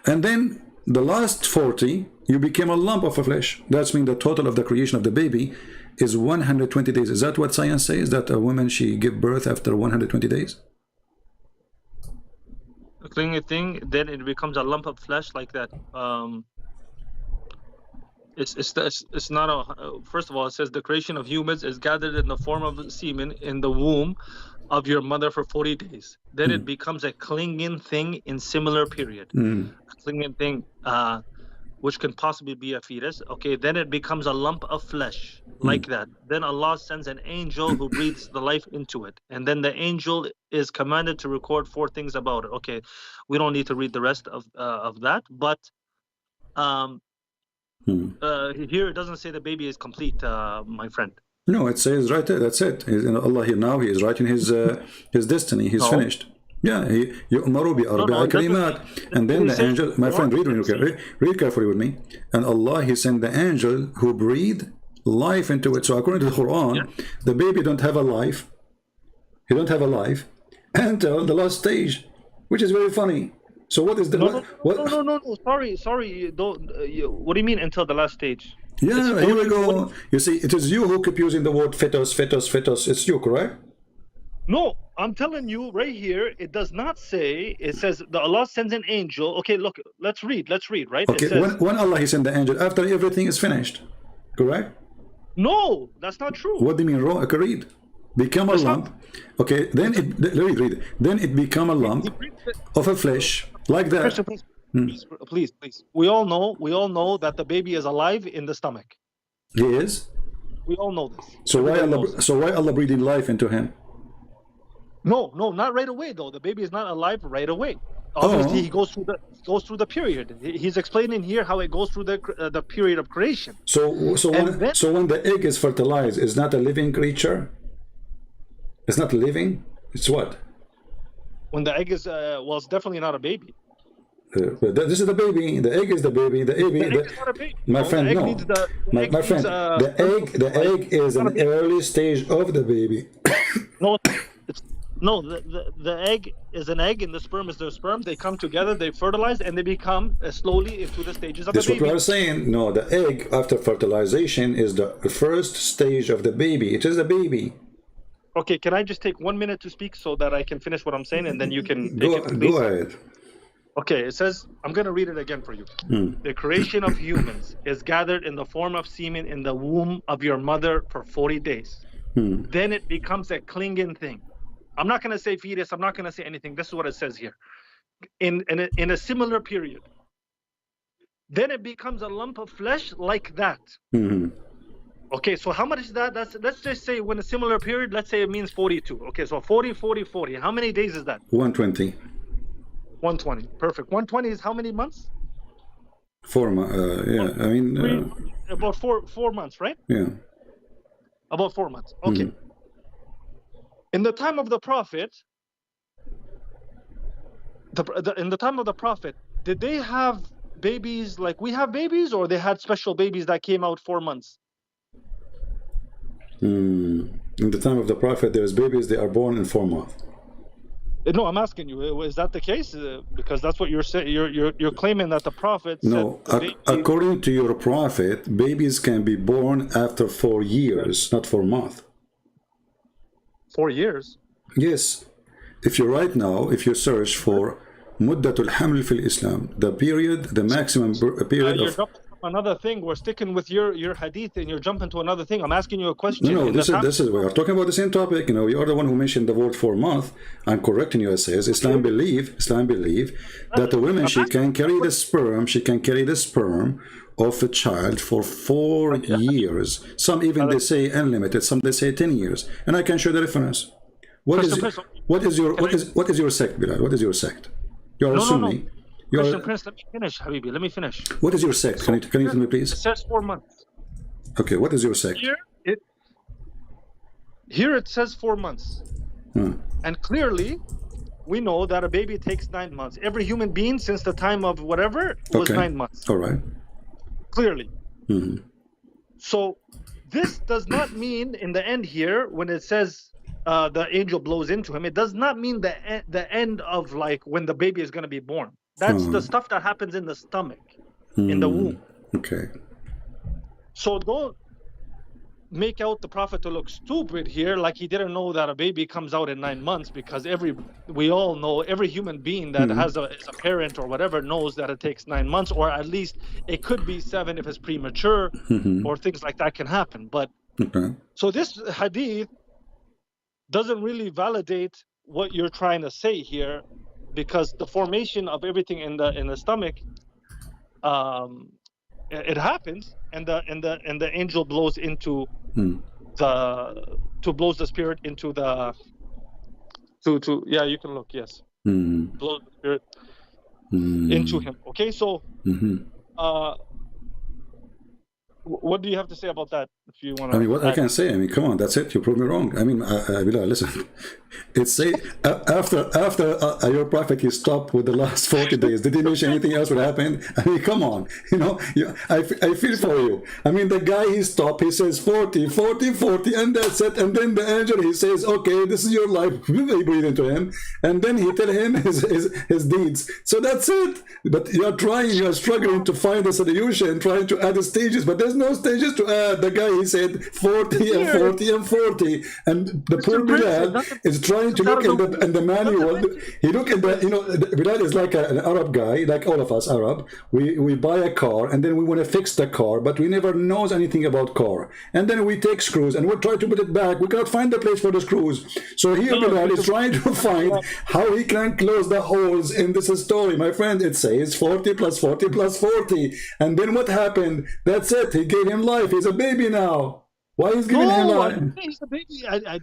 Speaker 2: and then the last 40 you became a lump of flesh. That's mean the total of the creation of the baby is 120 days. Is that what science says, that a woman, she give birth after 120 days?
Speaker 3: A clinging thing, then it becomes a lump of flesh like that. It's not a. First of all, it says the creation of humans is gathered in the form of semen in the womb of your mother for 40 days. Then it becomes a clinging thing in similar period. A clinging thing, which can possibly be a fetus. Okay, then it becomes a lump of flesh like that. Then Allah sends an angel who breathes the life into it, and then the angel is commanded to record 4 things about it. Okay, we don't need to read the rest of that, but Here it doesn't say the baby is complete, my friend.
Speaker 2: No, it says right there. That's it. Allah here now. He is writing his destiny. He's finished. Yeah. يؤمر بأربع كلمات, and then the angel. My friend, read carefully with me. And Allah, He sent the angel who breathed life into it. So according to the Quran, the baby don't have a life. He don't have a life until the last stage, which is very funny. So what is the
Speaker 3: No. Sorry. Don't. What do you mean until the last stage?
Speaker 2: Yeah, here we go. You see, it is you who keep using the word fetus. It's you, correct?
Speaker 3: No, I'm telling you right here. It does not say. It says the Allah sends an angel. Okay, look. Let's read. Right.
Speaker 2: Okay.
Speaker 3: It says,
Speaker 2: when Allah He sent the angel after everything is finished, correct?
Speaker 3: no, that's not true.
Speaker 2: What do you mean wrong? Okay, read. Become a lump. Okay, then read. Then it become a lump of a flesh like that.
Speaker 3: Christian, please. We all know that the baby is alive in the stomach.
Speaker 2: He is.
Speaker 3: We all know this.
Speaker 2: So why Allah breathing life into him?
Speaker 3: No, not right away though. The baby is not alive right away. Obviously, he goes through the period. He's explaining here how it goes through the period of creation.
Speaker 2: So when the egg is fertilized, it's not a living creature. It's not living. It's what?
Speaker 3: When the egg is it's definitely not a baby.
Speaker 2: But this is the baby. The egg is the baby. The egg is not a baby. My friend, no. My friend, the egg is an early stage of the baby.
Speaker 3: The egg is an egg, and the sperm is their sperm. They come together, they fertilize, and they become slowly into the stages of the baby.
Speaker 2: That's what we are saying. No, the egg after fertilization is the first stage of the baby. It is a baby.
Speaker 3: Okay, can I just take 1 minute to speak so that I can finish what I'm saying, and then you can take it, please?
Speaker 2: Go ahead.
Speaker 3: Okay, it says, I'm going to read it again for you. The creation of humans is gathered in the form of semen in the womb of your mother for 40 days. Then it becomes a clinging thing. I'm not going to say fetus. I'm not going to say anything. This is what it says here. In a similar period. Then it becomes a lump of flesh like that. Okay, so how much is that? Let's just say when a similar period, let's say it means 42. Okay, so 40. How many days is that?
Speaker 2: 120.
Speaker 3: 120. Perfect. 120 is how many months?
Speaker 2: 4 months. Yeah, I mean...
Speaker 3: about four months, right?
Speaker 2: Yeah.
Speaker 3: About 4 months. Okay. In the time of the Prophet, in the time of the Prophet, did they have babies like we have babies, or they had special babies that came out 4 months?
Speaker 2: In the time of the Prophet, there's babies, they are born in 4 months.
Speaker 3: No, I'm asking you, is that the case? Because that's what you're saying. You're claiming that the Prophet
Speaker 2: No, according to your Prophet, babies can be born after 4 years, not 4 months.
Speaker 3: 4 years?
Speaker 2: Yes. If you right now, if you search for Muddatul Haml fil Islam, the period, the maximum period of...
Speaker 3: Another thing, we're sticking with your hadith and you're jumping to another thing. I'm asking you a question.
Speaker 2: No, this is we are talking about the same topic. You know, you are the one who mentioned the word 4 months. I'm correcting you. It says Islam believe that the woman, she can carry the sperm of a child for 4 years. Some even they say unlimited, some they say 10 years. And I can show the reference. What is your sect, Bilal? What is your sect? You are a Sunni.
Speaker 3: Christian Prince, let me finish, Habibi. Let me finish.
Speaker 2: What is your sect? Can you tell me, please?
Speaker 3: It says 4 months.
Speaker 2: Okay, what is your sect?
Speaker 3: Here it says 4 months. And clearly, we know that a baby takes 9 months. Every human being since the time of whatever was 9 months.
Speaker 2: All right.
Speaker 3: Clearly. So this does not mean in the end here, when it says the angel blows into him, it does not mean the end of like when the baby is going to be born. That's the stuff that happens in the stomach, in the womb.
Speaker 2: Okay.
Speaker 3: So don't make out the Prophet to look stupid here, like he didn't know that a baby comes out in 9 months, because we all know, every human being that is a parent or whatever knows that it takes 9 months, or at least it could be 7 if it's premature, or things like that can happen. But so this hadith doesn't really validate what you're trying to say here, because the formation of everything in the stomach, it happens, and the angel blows into blows the spirit into the yeah, you can look, yes, blows the spirit into him. Okay, so What do you have to say about that? If you want to.
Speaker 2: I mean, what I can say, I mean, come on, that's it. You prove me wrong. I mean, Bilal, listen. It's say after your prophet, he stopped with the last 40 days. Did he mention anything else would happen? I mean, come on. You know, I feel for you. I mean, the guy, he stopped. He says 40, 40, 40, and that's it. And then the angel, he says, okay, this is your life. They breathe into him, and then he tell him his deeds. So that's it. But you're struggling to find a solution, trying to add the stages, but there's no stages to add. The guy, he said 40 and 40 and 40, and the poor Bilal is trying to look in the manual. He look in the, you know, Bilal is like an Arab guy, like all of us Arab. We buy a car and then we want to fix the car, but we never knows anything about car. And then we take screws and we try to put it back. We cannot find the place for the screws. So here Bilal is trying to find how he can close the holes in this story. My friend, it says 40 plus 40 plus 40. And then what happened? That's it. He gave him life. He's a baby now. Why is giving him life?
Speaker 3: He's a baby. I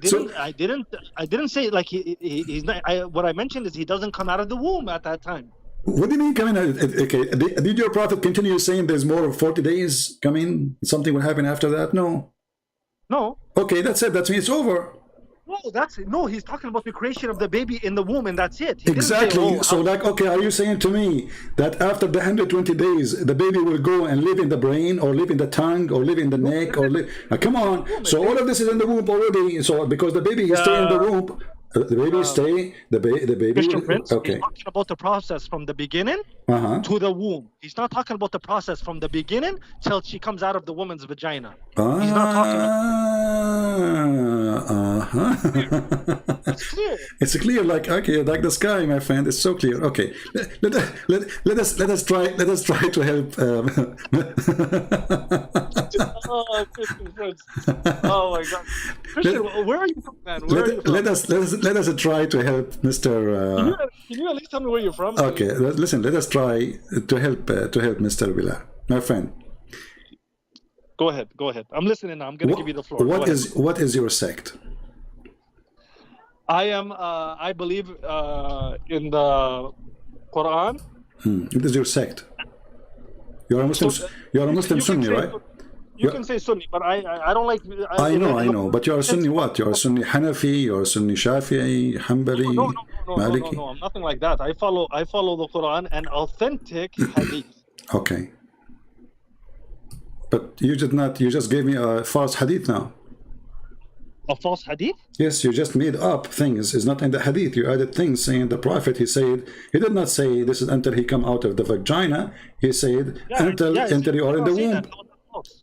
Speaker 3: didn't say like he's not. What I mentioned is he doesn't come out of the womb at that time.
Speaker 2: What do you mean coming out? Okay, did your prophet continue saying there's more of 40 days coming? Something will happen after that? No.
Speaker 3: No.
Speaker 2: Okay, that's it. That means it's over.
Speaker 3: No, he's talking about the creation of the baby in the womb, and that's it. He
Speaker 2: Exactly.
Speaker 3: Say,
Speaker 2: so, like, okay, are you saying to me that after the 120 days, the baby will go and live in the brain, or live in the tongue, or live in the neck, or live? Come on. So all of this is in the womb already. So because the baby is staying in the womb, the baby stay. The baby.
Speaker 3: Christian Prince,
Speaker 2: okay.
Speaker 3: He's talking about the process from the beginning to the womb. He's not talking about the process from the beginning till she comes out of the woman's vagina. He's not talking about. It's clear.
Speaker 2: It's clear, like, okay, like the sky, my friend. It's so clear. Okay, let us try to help.
Speaker 3: Oh, Christian Prince. Oh my God, Christian, where are you from, man? Where are you from?
Speaker 2: Let us try to help Mr.
Speaker 3: Can you at least tell me where you're from?
Speaker 2: Okay, listen. Let us try to help Mr. Bilal, my friend.
Speaker 3: Go ahead. I'm listening now. I'm going to give you the floor.
Speaker 2: What is your sect?
Speaker 3: I believe in the Qur'an.
Speaker 2: What is your sect? You're a Muslim. You're a Muslim Sunni, right?
Speaker 3: You can say Sunni, but I don't like.
Speaker 2: I know. But you're a Sunni what? You're a Sunni Hanafi. You're a Sunni Shafi'i, Hanbali, Maliki.
Speaker 3: No, I'm nothing like that. I follow the Qur'an and authentic hadith.
Speaker 2: Okay. But you did not. You just gave me a false hadith now.
Speaker 3: A false hadith?
Speaker 2: Yes, you just made up things. It's not in the hadith. You added things saying the prophet. He said he did not say this is until he come out of the vagina. He said until you are in the womb.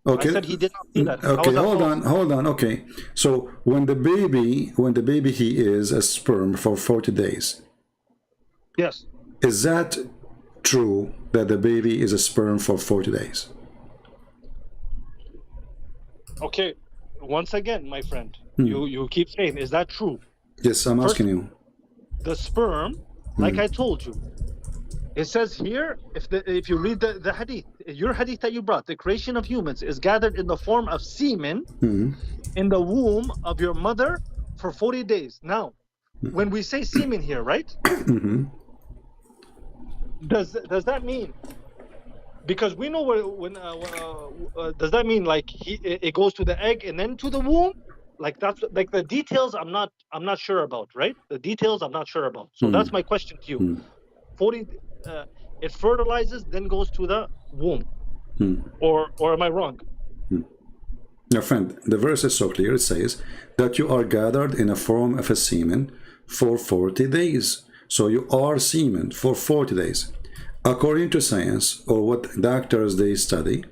Speaker 2: Okay.
Speaker 3: I said he did not do that.
Speaker 2: Okay, hold on. Okay, so when the baby he is a sperm for 40 days.
Speaker 3: Yes.
Speaker 2: Is that true that the baby is a sperm for 40 days?
Speaker 3: Okay. Once again, my friend, you keep saying, is that true?
Speaker 2: Yes, I'm asking you.
Speaker 3: The sperm, like I told you, it says here, if you read the hadith, your hadith that you brought, the creation of humans is gathered in the form of semen in the womb of your mother for 40 days. Now, when we say semen here, right? Does that mean? Because we know does that mean like it goes to the egg and then to the womb? Like that's like the details I'm not sure about, right? The details I'm not sure about. So that's my question to you. 40 it fertilizes, then goes to the womb. Or am I wrong?
Speaker 2: Now, friend, the verse is so clear. It says that you are gathered in a form of a semen for 40 days. So you are semen for 40 days. According to science, or what doctors they study,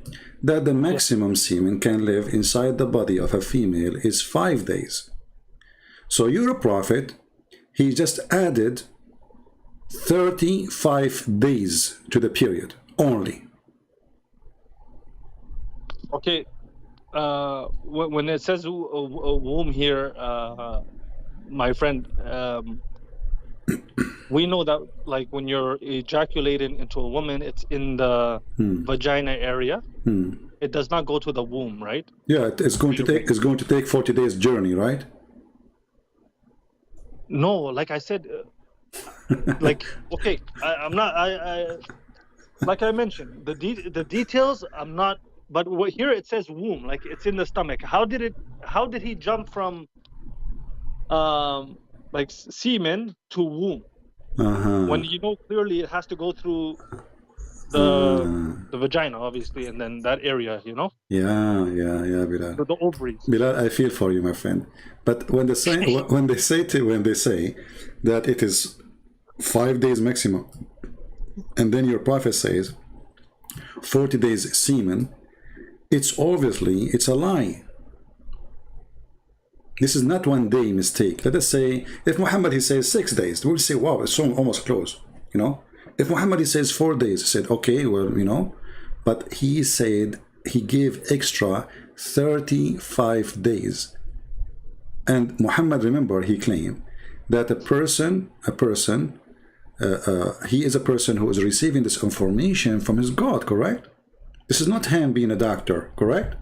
Speaker 2: that the maximum semen can live inside the body of a female is 5 days. So your prophet, he just added 35 days to the period only.
Speaker 3: Okay. When it says womb here, my friend, we know that like when you're ejaculating into a woman, it's in the vagina area. It does not go to the womb, right?
Speaker 2: Yeah, it's going to take 40 days journey, right?
Speaker 3: No, like I said, like okay, I'm not. I like I mentioned, the details I'm not but here it says womb, like it's in the stomach. How did he jump from like semen to womb? When you know clearly it has to go through the vagina, obviously, and then that area, you know.
Speaker 2: Yeah, Bilal.
Speaker 3: The ovaries.
Speaker 2: Bilal, I feel for you, my friend. But when they say that it is 5 days maximum, and then your prophet says 40 days semen, it's a lie. This is not 1 day mistake. Let us say if Muhammad he says 6 days, we'll say wow, it's so almost close, you know. If Muhammad he says 4 days, I said okay, well, you know, but he said he gave extra 35 days. And Muhammad, remember, he claimed that he is a person who is receiving this information from his God, correct? This is not him being a doctor, correct?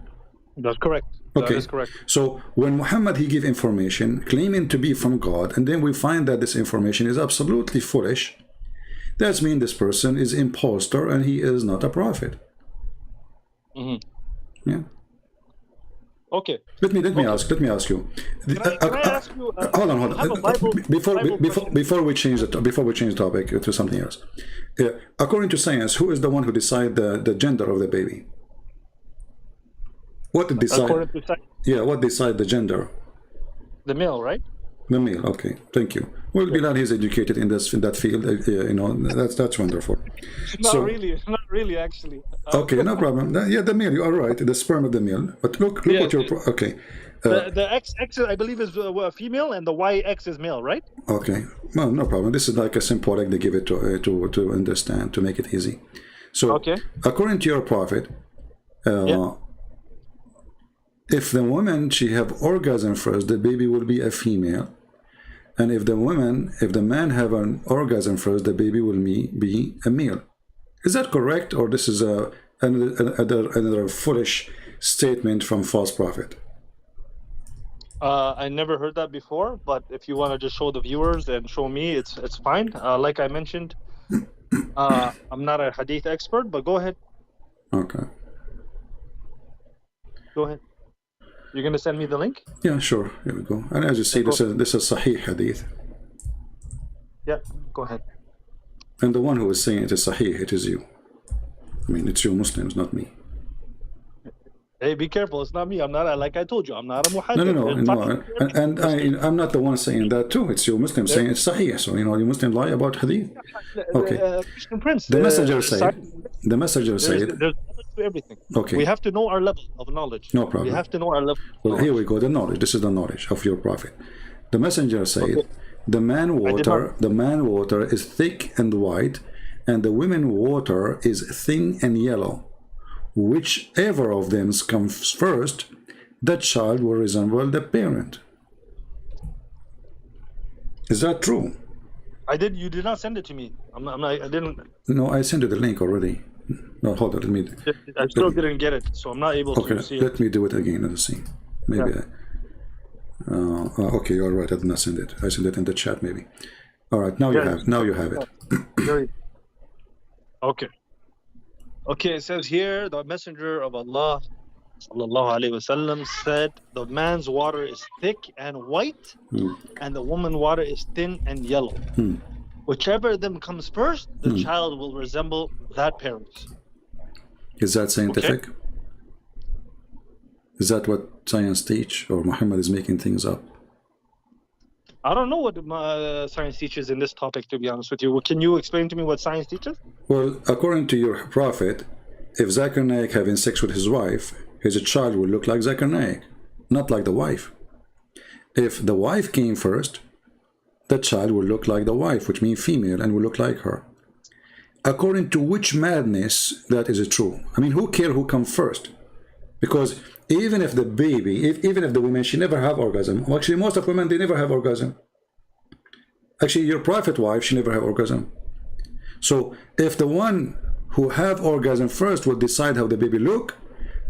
Speaker 3: That's correct.
Speaker 2: Okay.
Speaker 3: That is correct.
Speaker 2: So when Muhammad he give information claiming to be from God, and then we find that this information is absolutely foolish, that means this person is impostor and he is not a prophet. Yeah.
Speaker 3: Okay.
Speaker 2: Let me ask you.
Speaker 3: Can I ask you?
Speaker 2: Hold on. Before we change the topic to something else. According to science, who is the one who decide the gender of the baby? What did decide?
Speaker 3: According to science,
Speaker 2: Yeah, what decide the gender?
Speaker 3: the male, right?
Speaker 2: The male. Okay, thank you. Well, Bilal is educated in that field. You know, that's wonderful.
Speaker 3: Not really, actually.
Speaker 2: Okay, no problem. Yeah, the male. You are right. The sperm of the male. But look
Speaker 3: Yeah,
Speaker 2: what you're. Okay.
Speaker 3: The X I believe is female, and the YX is male, right?
Speaker 2: Okay. Well, no problem. This is like a symbolic they give it to understand, to make it easy. So,
Speaker 3: Okay.
Speaker 2: according to your prophet, if the woman she have orgasm first, the baby will be a female, and if the man have an orgasm first, the baby will be a male. Is that correct, or this is another foolish statement from false prophet?
Speaker 3: I never heard that before, but if you want to just show the viewers and show me, it's fine. Like I mentioned, I'm not a hadith expert, but go ahead.
Speaker 2: Okay.
Speaker 3: Go ahead. You're gonna send me the link?
Speaker 2: Yeah, sure. Here we go. And as you see, this is Sahih hadith.
Speaker 3: Yeah, go ahead.
Speaker 2: And the one who is saying it is Sahih, it is you. I mean, it's you Muslims, not me.
Speaker 3: Hey, be careful. It's not me. I'm not, like I told you, I'm not a muhaddith.
Speaker 2: No. And I'm not the one saying that too. It's you Muslims saying it's Sahih. So, you know, you Muslim lie about hadith. Okay.
Speaker 3: Christian Prince.
Speaker 2: The messenger said.
Speaker 3: There's knowledge to everything.
Speaker 2: Okay.
Speaker 3: We have to know our level of knowledge.
Speaker 2: No problem.
Speaker 3: We have to know our level.
Speaker 2: Well, here we go. The knowledge. This is the knowledge of your prophet. The messenger said, the man water is thick and white, and the women water is thin and yellow. Whichever of them comes first, that child will resemble the parent. Is that true?
Speaker 3: You did not send it to me. I didn't.
Speaker 2: No, I sent you the link already. No, hold on. Let me.
Speaker 3: I still didn't get it, so I'm not able to see it.
Speaker 2: Let me do it again. Let's see. Maybe.
Speaker 3: Yeah.
Speaker 2: Okay, all right. I did not send it. I sent it in the chat, maybe. All right. Now you have. Now you have it.
Speaker 3: Okay. Okay. It says here, the messenger of Allah, sallallahu alaihi wasallam, said, the man's water is thick and white, and the woman's water is thin and yellow. Whichever of them comes first, the child will resemble that parent.
Speaker 2: Is that scientific?
Speaker 3: Okay.
Speaker 2: Is that what science teach, or Muhammad is making things up?
Speaker 3: I don't know what science teaches in this topic, to be honest with you. Can you explain to me what science teaches?
Speaker 2: Well, according to your prophet, if Zakir Naik having sex with his wife, his child will look like Zakir Naik, not like the wife. If the wife came first, the child will look like the wife, which means female, and will look like her. According to which madness that is true? I mean, who cares who comes first? Because even if the baby, even if the woman, she never have orgasm. Well, actually, most of women, they never have orgasm. Actually, your prophet wife, she never have orgasm. So if the one who have orgasm first will decide how the baby look,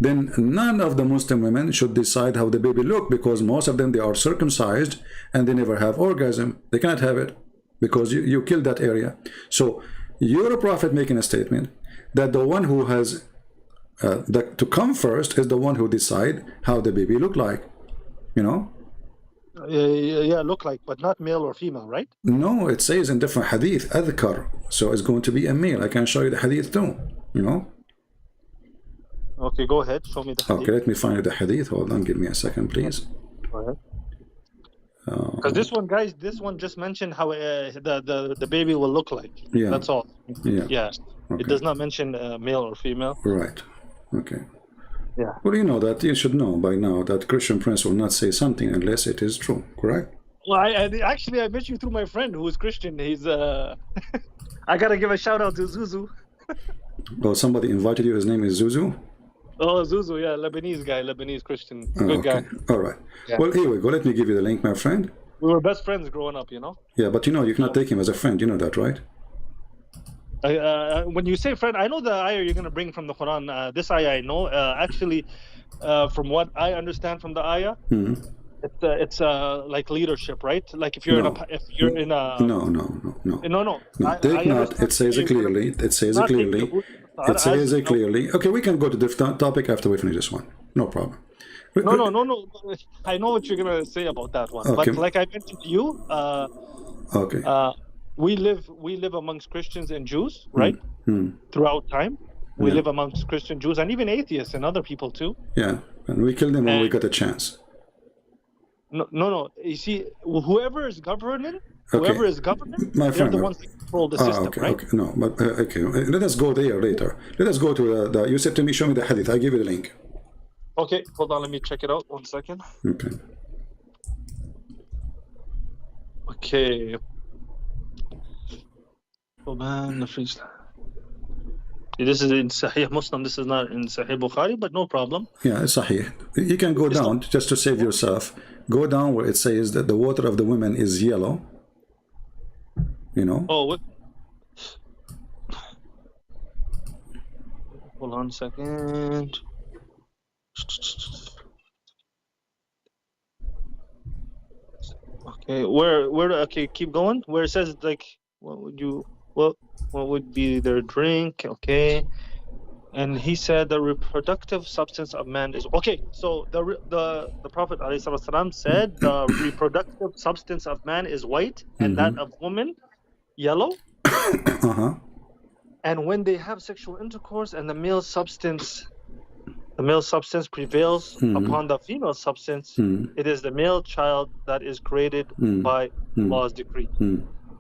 Speaker 2: then none of the Muslim women should decide how the baby look, because most of them, they are circumcised and they never have orgasm. They cannot have it because you killed that area. So you're a prophet making a statement that the one who has To come first is the one who decide how the baby look like, you know.
Speaker 3: Yeah, look like, but not male or female, right?
Speaker 2: No, it says in different hadith, adhkar, so it's going to be a male. I can show you the hadith too, you know.
Speaker 3: Okay, go ahead, show me the hadith.
Speaker 2: Okay, let me find the hadith. Hold on, give me a second, please.
Speaker 3: Go ahead. Because this one, guys, this one just mentioned how the baby will look like.
Speaker 2: Yeah.
Speaker 3: That's all.
Speaker 2: Yeah.
Speaker 3: Yeah.
Speaker 2: Okay.
Speaker 3: It does not mention male or female.
Speaker 2: Right. Okay.
Speaker 3: Yeah.
Speaker 2: Well, you know that, you should know by now that Christian Prince will not say something unless it is true, correct?
Speaker 3: Well, actually I met you through my friend who is Christian. He's I gotta give a shout out to Zuzu.
Speaker 2: Oh, somebody invited you. His name is Zuzu.
Speaker 3: Oh, Zuzu, yeah, Lebanese guy, Lebanese Christian, good
Speaker 2: okay.
Speaker 3: guy.
Speaker 2: All right.
Speaker 3: Yeah.
Speaker 2: Well, here we go. Let me give you the link, my friend.
Speaker 3: We were best friends growing up, you know.
Speaker 2: Yeah, but you know you cannot take him as a friend. You know that, right?
Speaker 3: When you say friend, I know the ayah you're going to bring from the Quran. This ayah I know. Actually, from what I understand from the ayah, it's like leadership, right? Like if you're
Speaker 2: No.
Speaker 3: No.
Speaker 2: Take not. It says it clearly. It says it clearly. It says it clearly. Okay, we can go to the topic after we finish this one. No problem.
Speaker 3: No. I know what you're going to say about that one.
Speaker 2: Okay.
Speaker 3: But like I mentioned to you,
Speaker 2: Okay.
Speaker 3: we live amongst Christians and Jews, right? Throughout time, we live amongst Christian Jews and even atheists and other people too.
Speaker 2: Yeah, and we kill them when we get a chance.
Speaker 3: No. You see, whoever is governing,
Speaker 2: My
Speaker 3: they're
Speaker 2: friend,
Speaker 3: the ones that control the system,
Speaker 2: okay,
Speaker 3: right?
Speaker 2: okay, no, but okay. Let us go there later. Let us go to the. You said to me, show me the hadith. I give you the link.
Speaker 3: Okay, hold on, let me check it out. 1 second.
Speaker 2: Okay.
Speaker 3: Okay. Oh man, the freestyle. This is in Sahih Muslim. This is not in Sahih Bukhari, but no problem.
Speaker 2: Yeah, it's sahih. You can go down just to save yourself. Go down where it says that the water of the women is yellow. You know.
Speaker 3: Oh, what? Hold on a second. Okay, where? Okay, keep going. Where it says like, what would be their drink? Okay, and he said the reproductive substance of man is okay. So the Prophet ﷺ said the reproductive substance of man is white and that of woman yellow. And when they have sexual intercourse and the male substance prevails upon the female substance, it is the male child that is created by Allah's decree.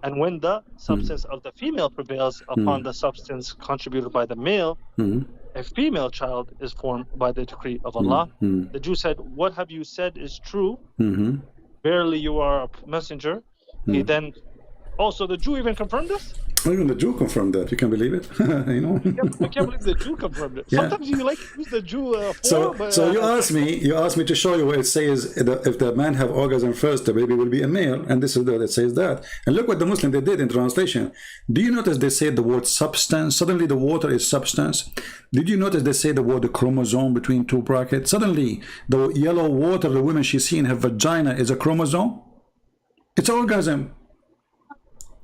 Speaker 3: And when the substance of the female prevails upon the substance contributed by the male, a female child is formed by the decree of Allah. The Jew said, "What have you said is true. Verily you are a messenger." He then, also the Jew even confirmed this?
Speaker 2: Even the Jew confirmed that. You can believe it. You know.
Speaker 3: I can't believe the Jew confirmed it.
Speaker 2: Yeah.
Speaker 3: Sometimes you like to use the Jew
Speaker 2: So you asked me to show you where it says that if the man have orgasm first, the baby will be a male, and this is that it says that. And look what the Muslim they did in translation. Do you notice they say the word substance? Suddenly the water is substance. Did you notice they say the word chromosome between two brackets? Suddenly the yellow water the woman she see in her vagina is a chromosome. It's orgasm.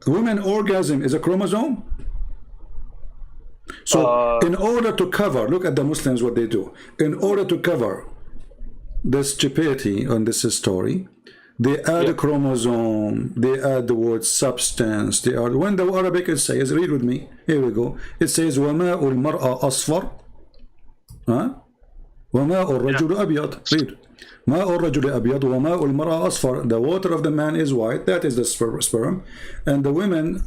Speaker 2: Women orgasm is a chromosome. So in order to cover, look at the Muslims what they do. In order to cover the stupidity on this story, they add a chromosome, they add the word substance, they add, when the Arabic it says, read with me, here we go, it says وَمَاءُ الْمَرْأَ أَصْفَرْ وَمَاءُ الرَّجُلُ أَبْيَض. Read. ماء الرجل أبيض وماء المرأة أصفر. The water of the man is white, that is the sperm, and the women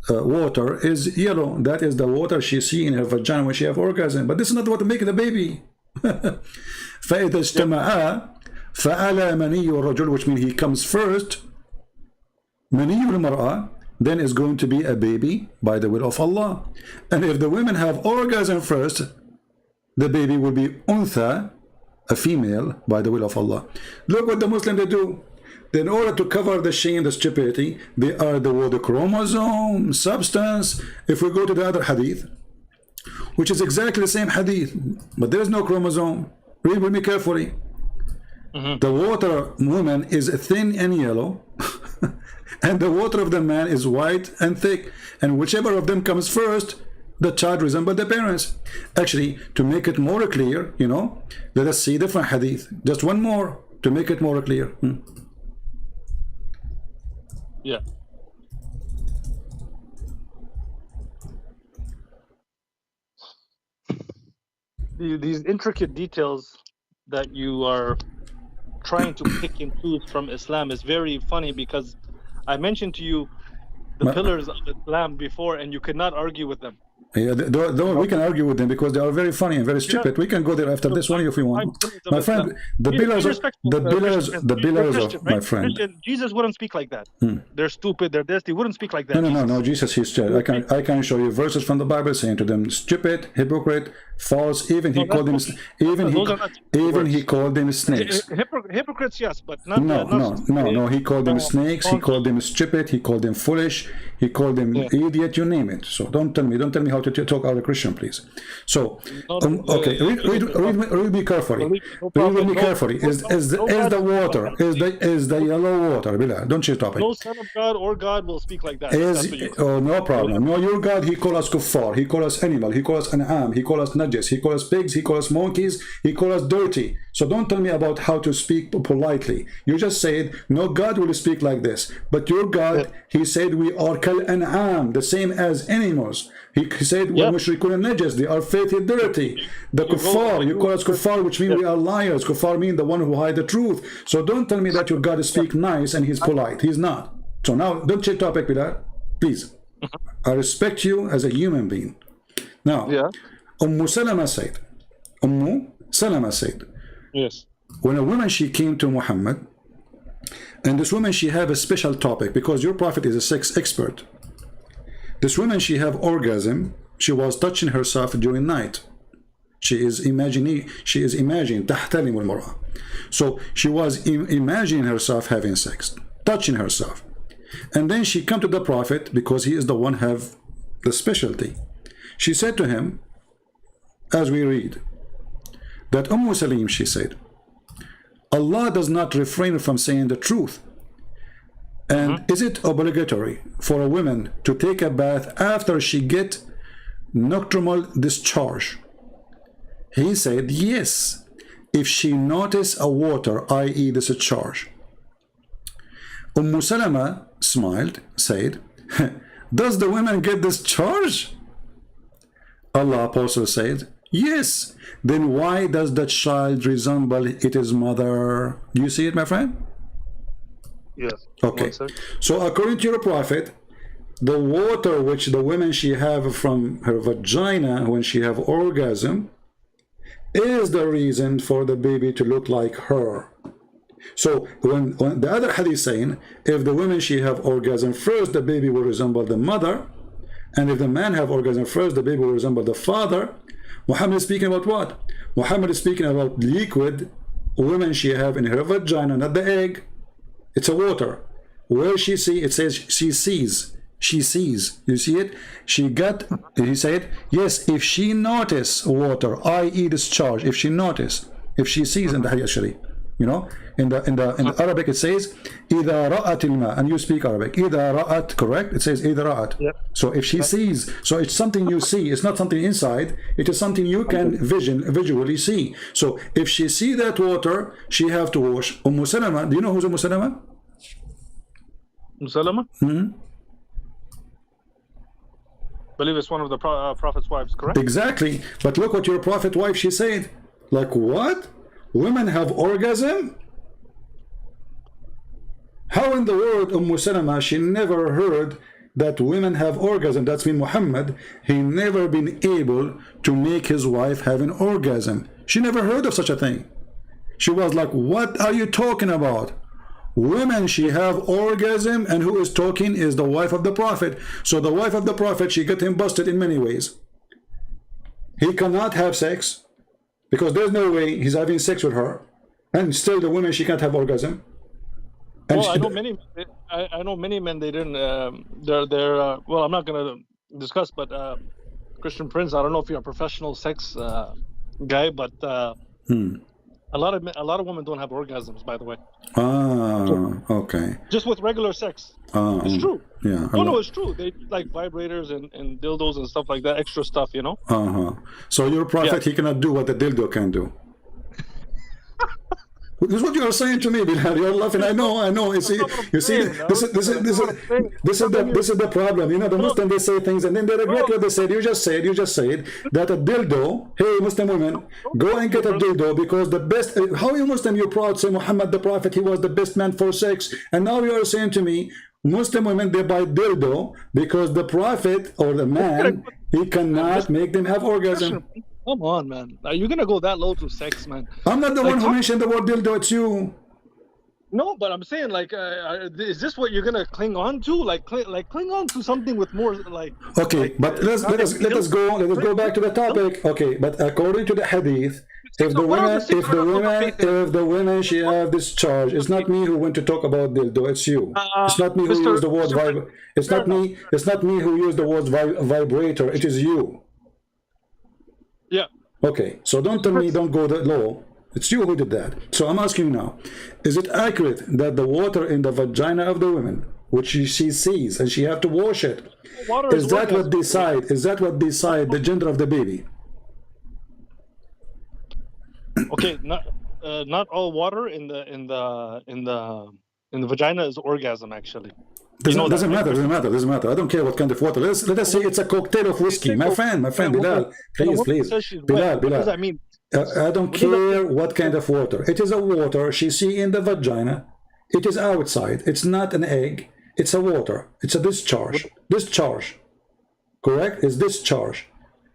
Speaker 2: water is yellow, that is the water she see in her vagina when she have orgasm. But this is not what make the baby. فإذا اجتمعا فعلى مني الرجل, which means he comes first, مني المرأة, then is going to be a baby by the will of Allah. And if the women have orgasm first, the baby will be untha, a female, by the will of Allah. Look what the Muslims they do. In order to cover the shame, the stupidity, they are the word chromosome, substance. If we go to the other hadith, which is exactly the same hadith, but there is no chromosome. Read with me carefully. The water woman is thin and yellow, and the water of the man is white and thick. And whichever of them comes first, the child resembled the parents. Actually, to make it more clear, you know, let us see different hadith. Just one more to make it more clear.
Speaker 3: Yeah. These intricate details that you are trying to pick and choose from Islam is very funny, because I mentioned to you the pillars of Islam before, and you could not argue with them.
Speaker 2: Yeah, we can argue with them because they are very funny and very stupid. We can go there after this one if we want. My friend, the pillars of my friend.
Speaker 3: Jesus wouldn't speak like that. They're stupid, they're this, he wouldn't speak like that.
Speaker 2: No, Jesus, he's I can show you verses from the Bible saying to them, stupid, hypocrite, false, even he called them snakes.
Speaker 3: Hypocrites, yes, but not
Speaker 2: no, he called them snakes, he called them stupid, he called them foolish, he called them idiot, you name it. So don't tell me how to talk out of Christian, please. So okay, read me carefully. Read me carefully. Is the water is the yellow water, Bilal? Don't change topic.
Speaker 3: No son of God or God will speak like that.
Speaker 2: No problem. No, your God, he call us kuffar, he call us animal, he call us an'am, he call us najis, he call us pigs, he call us monkeys, he call us dirty. So don't tell me about how to speak politely. You just said no God will speak like this, but your God, he said we are kal an'am, the same as animals. He said when mushrikun najis, they are filthy, dirty. The kuffar, you call us kuffar, which means we are liars. Kuffar means the one who hide the truth. So don't tell me that your God speak nice and he's polite. He's not. So now don't change topic, Bilal, please. I respect you as a human being. Now, Salama said, Salama said,
Speaker 3: yes,
Speaker 2: when a woman she came to Muhammad, and this woman she have a special topic because your prophet is a sex expert. This woman she have orgasm. She was touching herself during night. She is imagining تحتلم المرأة. So she was imagining herself having sex, touching herself, and then she come to the prophet because he is the one have the specialty. She said to him, as we read, that Salim, she said, Allah does not refrain from saying the truth. And is it obligatory for a woman to take a bath after she get nocturnal discharge? He said, yes, if she notice a water, i.e. discharge. Salama smiled, said, does the woman get discharge? Allah also said, yes. Then why does the child resemble its mother? Do you see it, my friend?
Speaker 3: Yes.
Speaker 2: Okay. So according to your prophet, the water which the women she have from her vagina when she have orgasm is the reason for the baby to look like her. So when the other hadith saying, if the women she have orgasm first, the baby will resemble the mother, and if the man have orgasm first, the baby will resemble the father. Muhammad is speaking about what? Muhammad is speaking about liquid women she have in her vagina, not the egg. It's a water. Where she see, it says she sees. She sees. You see it? She got, he said, yes, if she notice water, i.e. discharge, if she notice, if she sees in the hadith actually. You know, in the Arabic it says إذا رأت الماء, and you speak Arabic. إذا رأت, correct? It says إذا رأت. So if she sees, so it's something you see. It's not something inside. It is something you can visually see. So if she see that water, she have to wash. Salama, do you know who's Salama?
Speaker 3: Salama? Believe it's one of the prophet's wives, correct?
Speaker 2: Exactly. But look what your prophet wife she said. Like what? Women have orgasm? How in the world Salama, she never heard that women have orgasm? That's mean Muhammad, he never been able to make his wife have an orgasm. She never heard of such a thing. She was like, what are you talking about? Women, she have orgasm, and who is talking is the wife of the prophet. So the wife of the prophet, she got him busted in many ways. He cannot have sex, because there's no way he's having sex with her, and still the woman she can't have orgasm. And
Speaker 3: well, I know many men. They didn't. They're. Well, I'm not going to discuss, but Christian Prince. I don't know if you're a professional sex guy, but A lot of women don't have orgasms, by the way.
Speaker 2: Okay.
Speaker 3: Just with regular sex. It's true.
Speaker 2: Yeah.
Speaker 3: No, it's true. They like vibrators and dildos and stuff like that, extra stuff, you know.
Speaker 2: So your prophet, he cannot do what the dildo can do. This is what you are saying to me, Bilal. You're laughing. I know. You see, this is the problem. You know, the Muslims, they say things and then they regret what they said. You just said that a dildo. Hey, Muslim women, go and get a dildo because the best. How you Muslim? You proud say Muhammad the prophet, he was the best man for sex, and now you are saying to me, Muslim women, they buy dildo because the prophet or the man, he cannot make them have orgasm.
Speaker 3: Come on, man. Are you gonna go that low to sex, man?
Speaker 2: I'm not the one who mentioned the word dildo. It's you.
Speaker 3: No, but I'm saying, like, is this what you're gonna cling on to? Like cling on to something with more, like.
Speaker 2: Okay,
Speaker 3: like,
Speaker 2: but let us go back to the topic. Okay, but according to the hadith, if the women she have this charge, it's not me who went to talk about dildo. It's you. It's not me who used the word vibrator. It's not me. It's not me who used the word vibrator. It is you.
Speaker 3: Yeah.
Speaker 2: Okay, so don't tell me don't go that low. It's you who did that. So I'm asking you now, is it accurate that the water in the vagina of the women, which she sees and she have to wash it, is that what decide the gender of the baby?
Speaker 3: Okay, not all water in the vagina is orgasm, actually.
Speaker 2: Doesn't matter. I don't care what kind of water. Let us say it's a cocktail of whiskey. My friend, Bilal, please. Bilal.
Speaker 3: What does that mean?
Speaker 2: I don't care what kind of water. It is a water she see in the vagina. It is outside. It's not an egg. It's a water. It's a discharge. Correct? It's discharge.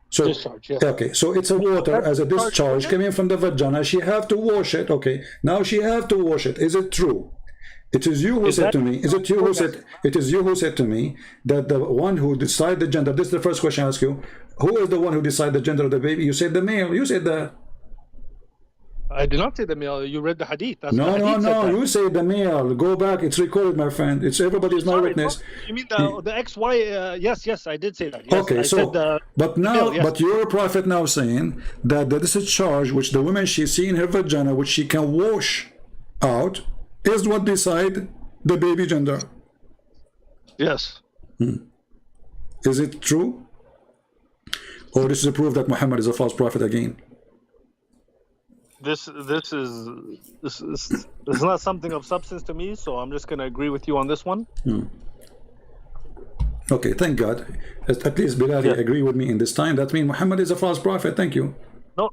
Speaker 2: So,
Speaker 3: discharge, yes.
Speaker 2: Okay, so it's a water as a discharge coming from the vagina. She have to wash it. Okay, now she have to wash it. Is it true? It is you who said to me. Is it you who said? It is you who said to me that the one who decide the gender. This is the first question I ask you. Who is the one who decide the gender of the baby? You said the male. You said that.
Speaker 3: I did not say the male. You read the hadith. That's
Speaker 2: no. You say the male. Go back. It's recorded, my friend. It's everybody is my witness.
Speaker 3: You mean the XY? Yes, I did say that. Yes,
Speaker 2: okay, but your prophet now saying that this is charge which the woman she see in her vagina, which she can wash out, is what decide the baby gender.
Speaker 3: Yes.
Speaker 2: Is it true? Or this is a proof that Muhammad is a false prophet again?
Speaker 3: This is not something of substance to me, so I'm just going to agree with you on this one.
Speaker 2: Okay, thank God. At least Bilal agree with me in this time. That means Muhammad is a false prophet. Thank you.
Speaker 3: No.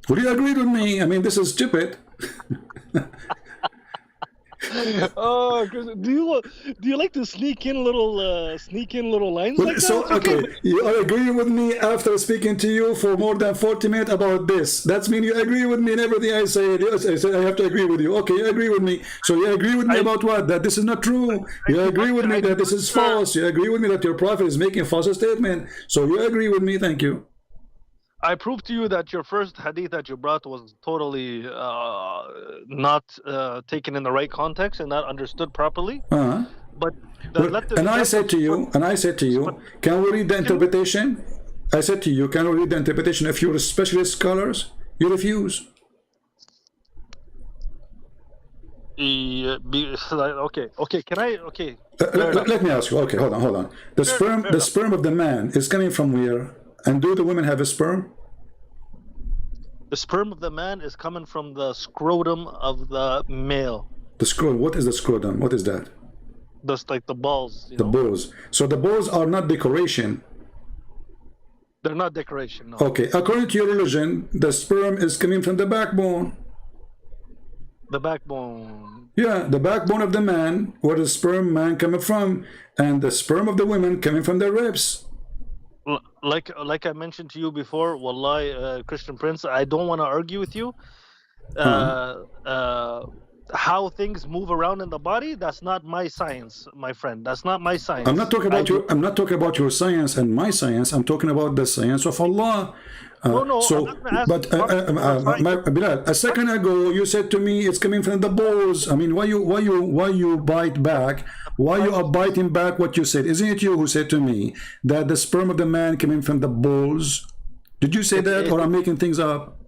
Speaker 2: Would you agree with me? I mean, this is stupid.
Speaker 3: Oh, do you like to sneak in little lines like
Speaker 2: so
Speaker 3: that?
Speaker 2: Okay, you are agreeing with me after speaking to you for more than 40 minutes about this. That means you agree with me in everything I say. Yes, I said I have to agree with you. Okay, you agree with me. So you agree with me about what? That this is not true. You agree with me that this is false. You agree with me that your prophet is making false statement. So you agree with me. Thank you.
Speaker 3: I proved to you that your first hadith that you brought was totally not taken in the right context and not understood properly. But
Speaker 2: I said to you, can we read the interpretation? I said to you, can we read the interpretation of your specialist scholars? You refuse.
Speaker 3: Okay. Can I? Okay.
Speaker 2: Let me ask you. Okay, hold on. The sperm of the man is coming from where? And do the women have a sperm?
Speaker 3: The sperm of the man is coming from the scrotum of the male.
Speaker 2: The scrotum. What is the scrotum? What is that?
Speaker 3: That's like the balls.
Speaker 2: The balls. So the balls are not decoration.
Speaker 3: They're not decoration. No.
Speaker 2: Okay. According to your religion, the sperm is coming from the backbone.
Speaker 3: The backbone.
Speaker 2: Yeah, the backbone of the man, where the sperm man coming from, and the sperm of the women coming from the ribs.
Speaker 3: Like I mentioned to you before, wallahi, Christian Prince, I don't want to argue with you. How things move around in the body, that's not my science, my friend. That's not my science.
Speaker 2: I'm not talking about your science and my science. I'm talking about the science of Allah.
Speaker 3: No.
Speaker 2: So, but Bilal, a second ago you said to me it's coming from the balls. I mean, why you bite back? Why you are biting back what you said? Isn't it you who said to me that the sperm of the man coming from the balls? Did you say that, or I'm making things up?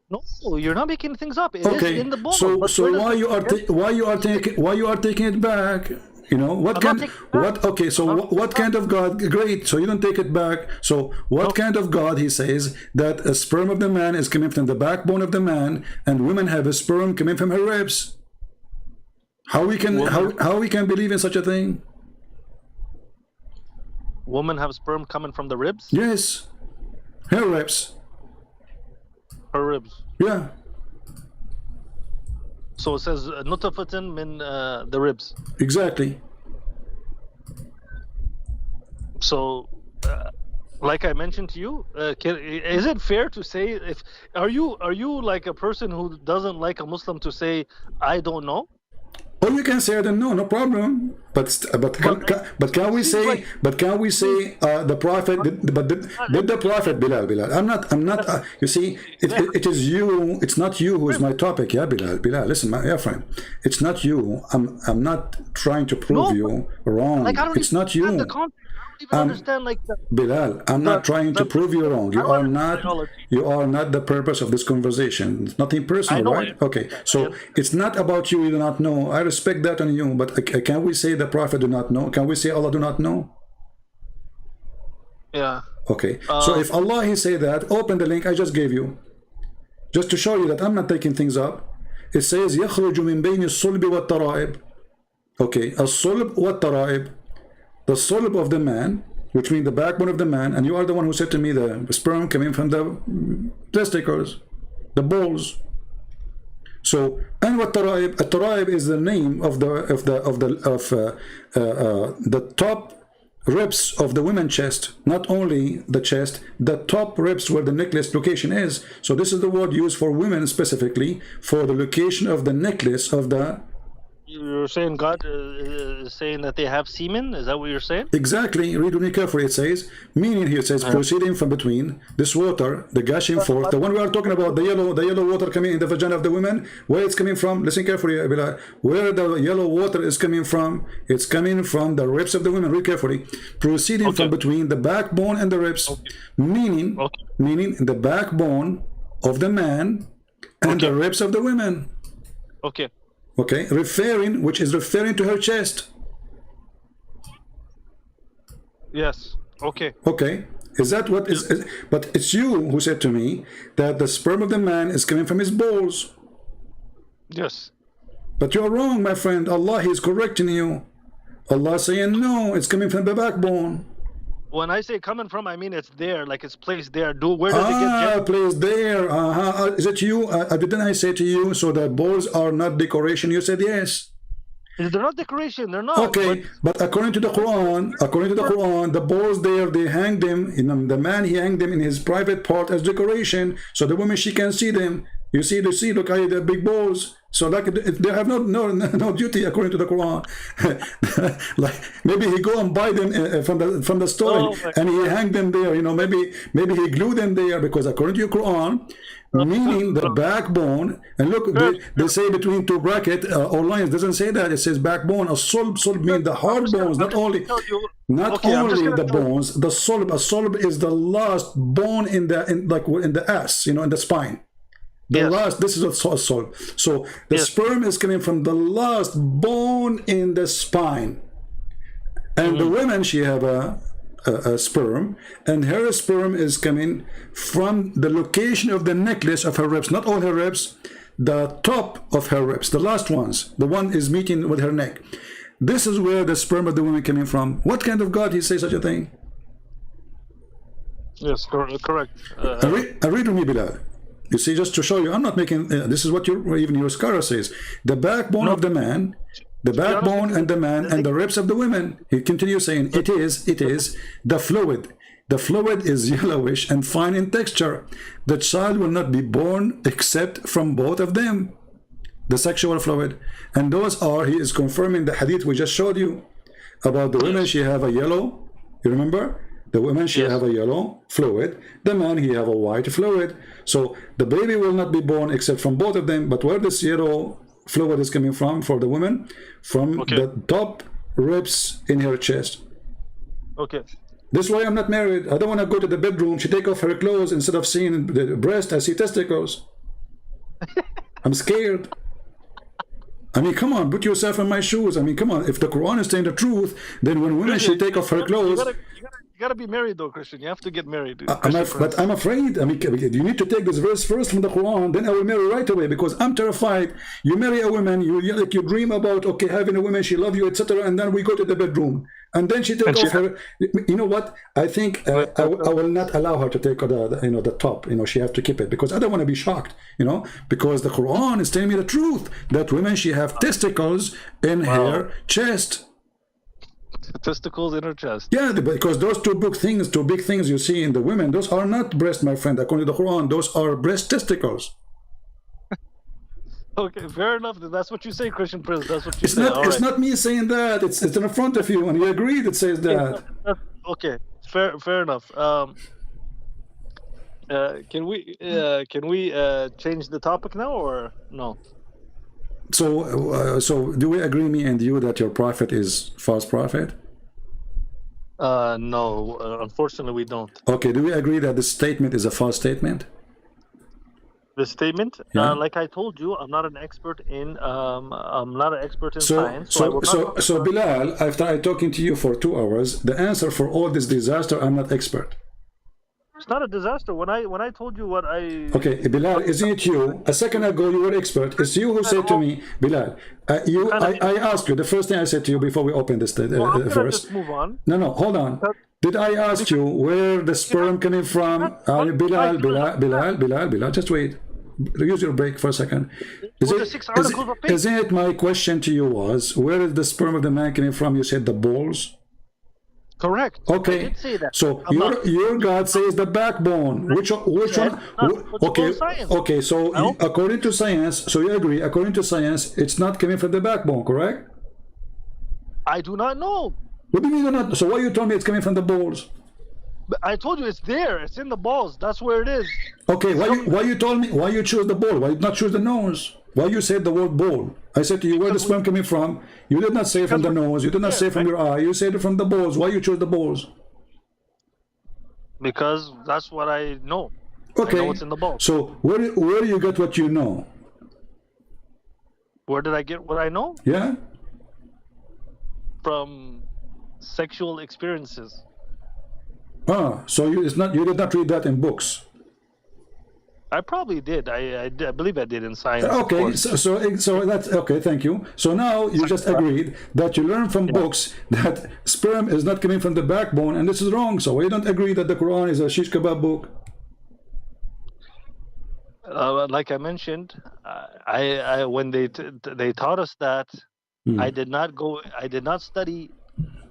Speaker 3: No, you're not making things up. It is
Speaker 2: Okay,
Speaker 3: in the book.
Speaker 2: so
Speaker 3: But
Speaker 2: so
Speaker 3: where does
Speaker 2: why
Speaker 3: it
Speaker 2: you are
Speaker 3: get-
Speaker 2: why you are taking it back? You know what
Speaker 3: I'm
Speaker 2: kind
Speaker 3: not taking it back.
Speaker 2: what? Okay, so
Speaker 3: I'm not
Speaker 2: what kind of God? Great, so you don't take it back. So what
Speaker 3: No.
Speaker 2: kind of God? He says that a sperm of the man is coming from the backbone of the man, and women have a sperm coming from her ribs. How we can how we can believe in such a thing?
Speaker 3: Women have sperm coming from the ribs.
Speaker 2: Yes, her ribs.
Speaker 3: Her ribs.
Speaker 2: Yeah.
Speaker 3: So it says nutfatin min the ribs.
Speaker 2: Exactly.
Speaker 3: So, like I mentioned to you, is it fair to say if are you like a person who doesn't like a Muslim to say I don't know?
Speaker 2: Or you can say I don't know, no problem. But can we say the Prophet did the Prophet Bilal? I'm not. You see, it is you. It's not you who is my topic. Yeah, Bilal. Listen, my friend. It's not you. I'm not trying to prove you wrong.
Speaker 3: Like I don't
Speaker 2: It's not
Speaker 3: even
Speaker 2: you.
Speaker 3: understand the context. I don't even understand like the.
Speaker 2: Bilal, I'm not trying to prove you wrong.
Speaker 3: I don't understand
Speaker 2: You are not the purpose of this conversation. It's nothing personal,
Speaker 3: I know
Speaker 2: right?
Speaker 3: it.
Speaker 2: Okay, so it's not about you do not know. I respect that on you, but can we say the Prophet do not know? Can we say Allah do not know?
Speaker 3: Yeah.
Speaker 2: Okay, so if Allah he say that, open the link I just gave you, just to show you that I'm not taking things up. It says يخرج من بين الصلب والترائب. Okay, الصلب والترائب. The sulb of the man, which means the backbone of the man, and you are the one who said to me the sperm coming from the testicles, the balls. So, and what taraib? A taraib is the name of the top ribs of the women's chest, not only the chest, the top ribs where the necklace location is. So this is the word used for women specifically for the location of the necklace of the.
Speaker 3: You're saying God is saying that they have semen? Is that what you're saying?
Speaker 2: Exactly. Read with me carefully. It says, meaning here it says, proceeding from between this water, the gushing forth, the one we are talking about, the yellow water coming in the vagina of the women, where it's coming from. Listen carefully, Bilal. Where the yellow water is coming from, it's coming from the ribs of the women. Read carefully. Proceeding from between the backbone and the ribs, meaning the backbone of the man and the ribs of the women.
Speaker 3: Okay.
Speaker 2: Okay, which is referring to her chest.
Speaker 3: Yes. Okay.
Speaker 2: Okay, is that what is? But it's you who said to me that the sperm of the man is coming from his balls.
Speaker 3: Yes.
Speaker 2: But you're wrong, my friend. Allah is correcting you. Allah saying no, it's coming from the backbone.
Speaker 3: When I say coming from, I mean it's there, like it's placed there. Where does it get?
Speaker 2: Placed there. Is it you? Didn't I say to you? So the balls are not decoration. You said yes.
Speaker 3: They're not decoration. They're not.
Speaker 2: Okay, but according to the Quran, the balls there, they hang them. The man he hanged them in his private part as decoration, so the woman she can see them. You see, look at the big balls. So like they have no duty according to the Quran. Like maybe he go and buy them from the store and he hang them there. You know, maybe he glue them there because according to your Quran, meaning the backbone. And look, they say between two brackets or lines. Doesn't say that. It says backbone. A sulb means the hard bones, not only the bones. The sulb. A sulb is the last bone in the ass. You know, in the spine. This is a sulb. So the sperm is coming from the last bone in the spine, and the woman she have a sperm, and her sperm is coming from the location of the necklace of her ribs, not all her ribs, the top of her ribs, the last ones, the one is meeting with her neck. This is where the sperm of the woman coming from. What kind of God he say such a thing?
Speaker 3: Yes, correct.
Speaker 2: I read with me, Bilal. You see, just to show you, I'm not making. This is what even your scholar says. The backbone of the man, the backbone and the man, and the ribs of the women. He continues saying, it is the fluid. The fluid is yellowish and fine in texture. The child will not be born except from both of them. The sexual fluid, and those are. He is confirming the hadith we just showed you about the women. She have a yellow. You remember? The women, she have a yellow fluid. The man, he have a white fluid. So the baby will not be born except from both of them. But where this yellow fluid is coming from for the woman? From the top ribs in her chest.
Speaker 3: Okay.
Speaker 2: This is why I'm not married. I don't want to go to the bedroom. She take off her clothes. Instead of seeing the breast, I see testicles. I'm scared. I mean, come on, put yourself in my shoes. I mean, come on. If the Quran is saying the truth, then when women should take off her clothes.
Speaker 3: You gotta be married though, Christian. You have to get married. Dude.
Speaker 2: But I'm afraid. I mean, you need to take this verse first from the Quran, then I will marry right away, because I'm terrified. You marry a woman, you dream about, okay, having a woman, she love you, etc., and then we go to the bedroom, and then she take off her. You know what? I think I will not allow her to take the top. She have to keep it, because I don't want to be shocked. Because the Quran is telling me the truth that women, she have testicles in her chest.
Speaker 3: Testicles in her chest.
Speaker 2: Yeah, because those two big things you see in the women, those are not breast, my friend. According to the Quran, those are breast testicles.
Speaker 3: Okay, fair enough. That's what you say, Christian Prince. That's what you
Speaker 2: it's
Speaker 3: say.
Speaker 2: It's not me saying that. It's in front of you, and you agreed it says that.
Speaker 3: Okay, fair enough. Can we change the topic now or no?
Speaker 2: So do we agree, me and you, that your prophet is false prophet?
Speaker 3: No, unfortunately we don't.
Speaker 2: Okay, do we agree that this statement is a false statement?
Speaker 3: The statement,
Speaker 2: Yeah.
Speaker 3: like I told you, I'm not an expert in science.
Speaker 2: So Bilal, after I talking to you for 2 hours, the answer for all this disaster, I'm not expert.
Speaker 3: It's not a disaster. When I told you what I...
Speaker 2: Okay, Bilal, isn't it you? A second ago you were expert. It's you who said to me, Bilal, I asked you, the first thing I said to you before we opened this verse.
Speaker 3: Just move on.
Speaker 2: No, hold on. Did I ask you where the sperm coming from? Bilal, just wait. Use your break for a second. Isn't it my question to you was, where is the sperm of the man coming from? You said the balls.
Speaker 3: Correct.
Speaker 2: Okay.
Speaker 3: I did say that.
Speaker 2: So your God says the backbone. Which one? Okay. So according to science, so you agree? According to science, it's not coming from the backbone, correct?
Speaker 3: I do not know.
Speaker 2: What do you mean you're not? So why you told me it's coming from the balls?
Speaker 3: But I told you it's there. It's in the balls. That's where it is.
Speaker 2: Okay. Why you told me? Why you choose the ball? Why you not choose the nose? Why you said the word ball? I said to you, where the sperm coming from? You did not say from the nose. You did not say from your eye. You said it from the balls. Why you chose the balls?
Speaker 3: Because that's what I know.
Speaker 2: Okay.
Speaker 3: I know what's in the balls.
Speaker 2: So where do you get what you know?
Speaker 3: Where did I get what I know?
Speaker 2: Yeah.
Speaker 3: From sexual experiences.
Speaker 2: So you did not read that in books.
Speaker 3: I probably did. I believe I did in science.
Speaker 2: Okay, so that's okay. Thank you. So now you just agreed that you learn from books that sperm is not coming from the backbone, and this is wrong. So you don't agree that the Quran is a shish kebab book.
Speaker 3: Like I mentioned, when they taught us that, I did not study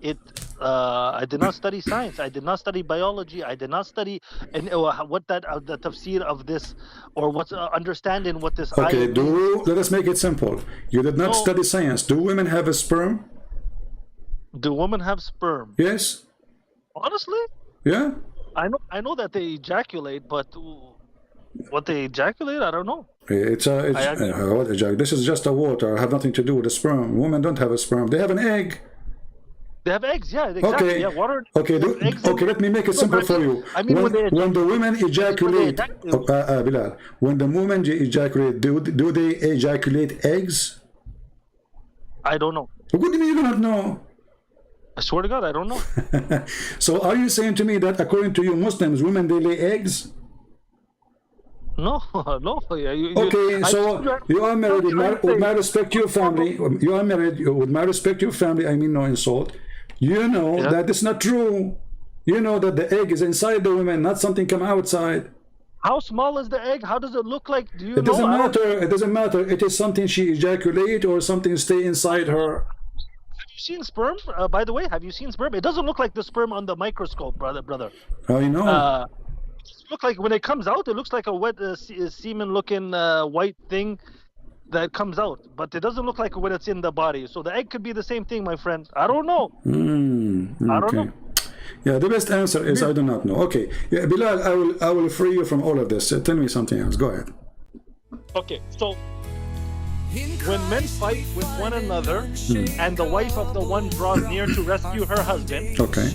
Speaker 3: it. I did not study science. I did not study biology. I did not study the tafsir of this, or what's understanding what this.
Speaker 2: Okay, let us make it simple. You did not study science. Do women have a sperm?
Speaker 3: Do women have sperm?
Speaker 2: Yes.
Speaker 3: Honestly?
Speaker 2: Yeah.
Speaker 3: I know that they ejaculate, but what they ejaculate, I don't know.
Speaker 2: This is just a water. I have nothing to do with the sperm. Women don't have a sperm. They have an egg.
Speaker 3: They have eggs, yeah, exactly.
Speaker 2: Okay.
Speaker 3: Yeah, water.
Speaker 2: Okay. Let me make it simple for you.
Speaker 3: I mean,
Speaker 2: when the women ejaculate, Bilal, when the women ejaculate, do they ejaculate eggs?
Speaker 3: I don't know.
Speaker 2: What do you mean you don't know?
Speaker 3: I swear to God, I don't know.
Speaker 2: So are you saying to me that according to you Muslims, women, they lay eggs?
Speaker 3: No.
Speaker 2: Okay, so you are married. With my respect to your family, you are married. With my respect to your family, I mean no insult. You know that it's not true. You know that the egg is inside the woman, not something come outside.
Speaker 3: How small is the egg? How does it look like? Do you know?
Speaker 2: It doesn't matter. It doesn't matter. It is something she ejaculate or something stay inside her.
Speaker 3: Have you seen sperm? By the way, have you seen sperm? It doesn't look like the sperm on the microscope, brother.
Speaker 2: Oh, you know.
Speaker 3: It looks like when it comes out, it looks like a wet semen-looking white thing that comes out, but it doesn't look like when it's in the body. So the egg could be the same thing, my friend. I don't know.
Speaker 2: Okay.
Speaker 3: I don't know.
Speaker 2: Yeah, the best answer is I do not know. Okay, yeah, Bilal, I will free you from all of this. Tell me something else. Go ahead.
Speaker 3: Okay, so when men fight with one another and the wife of the one draws near to rescue her husband,
Speaker 2: okay,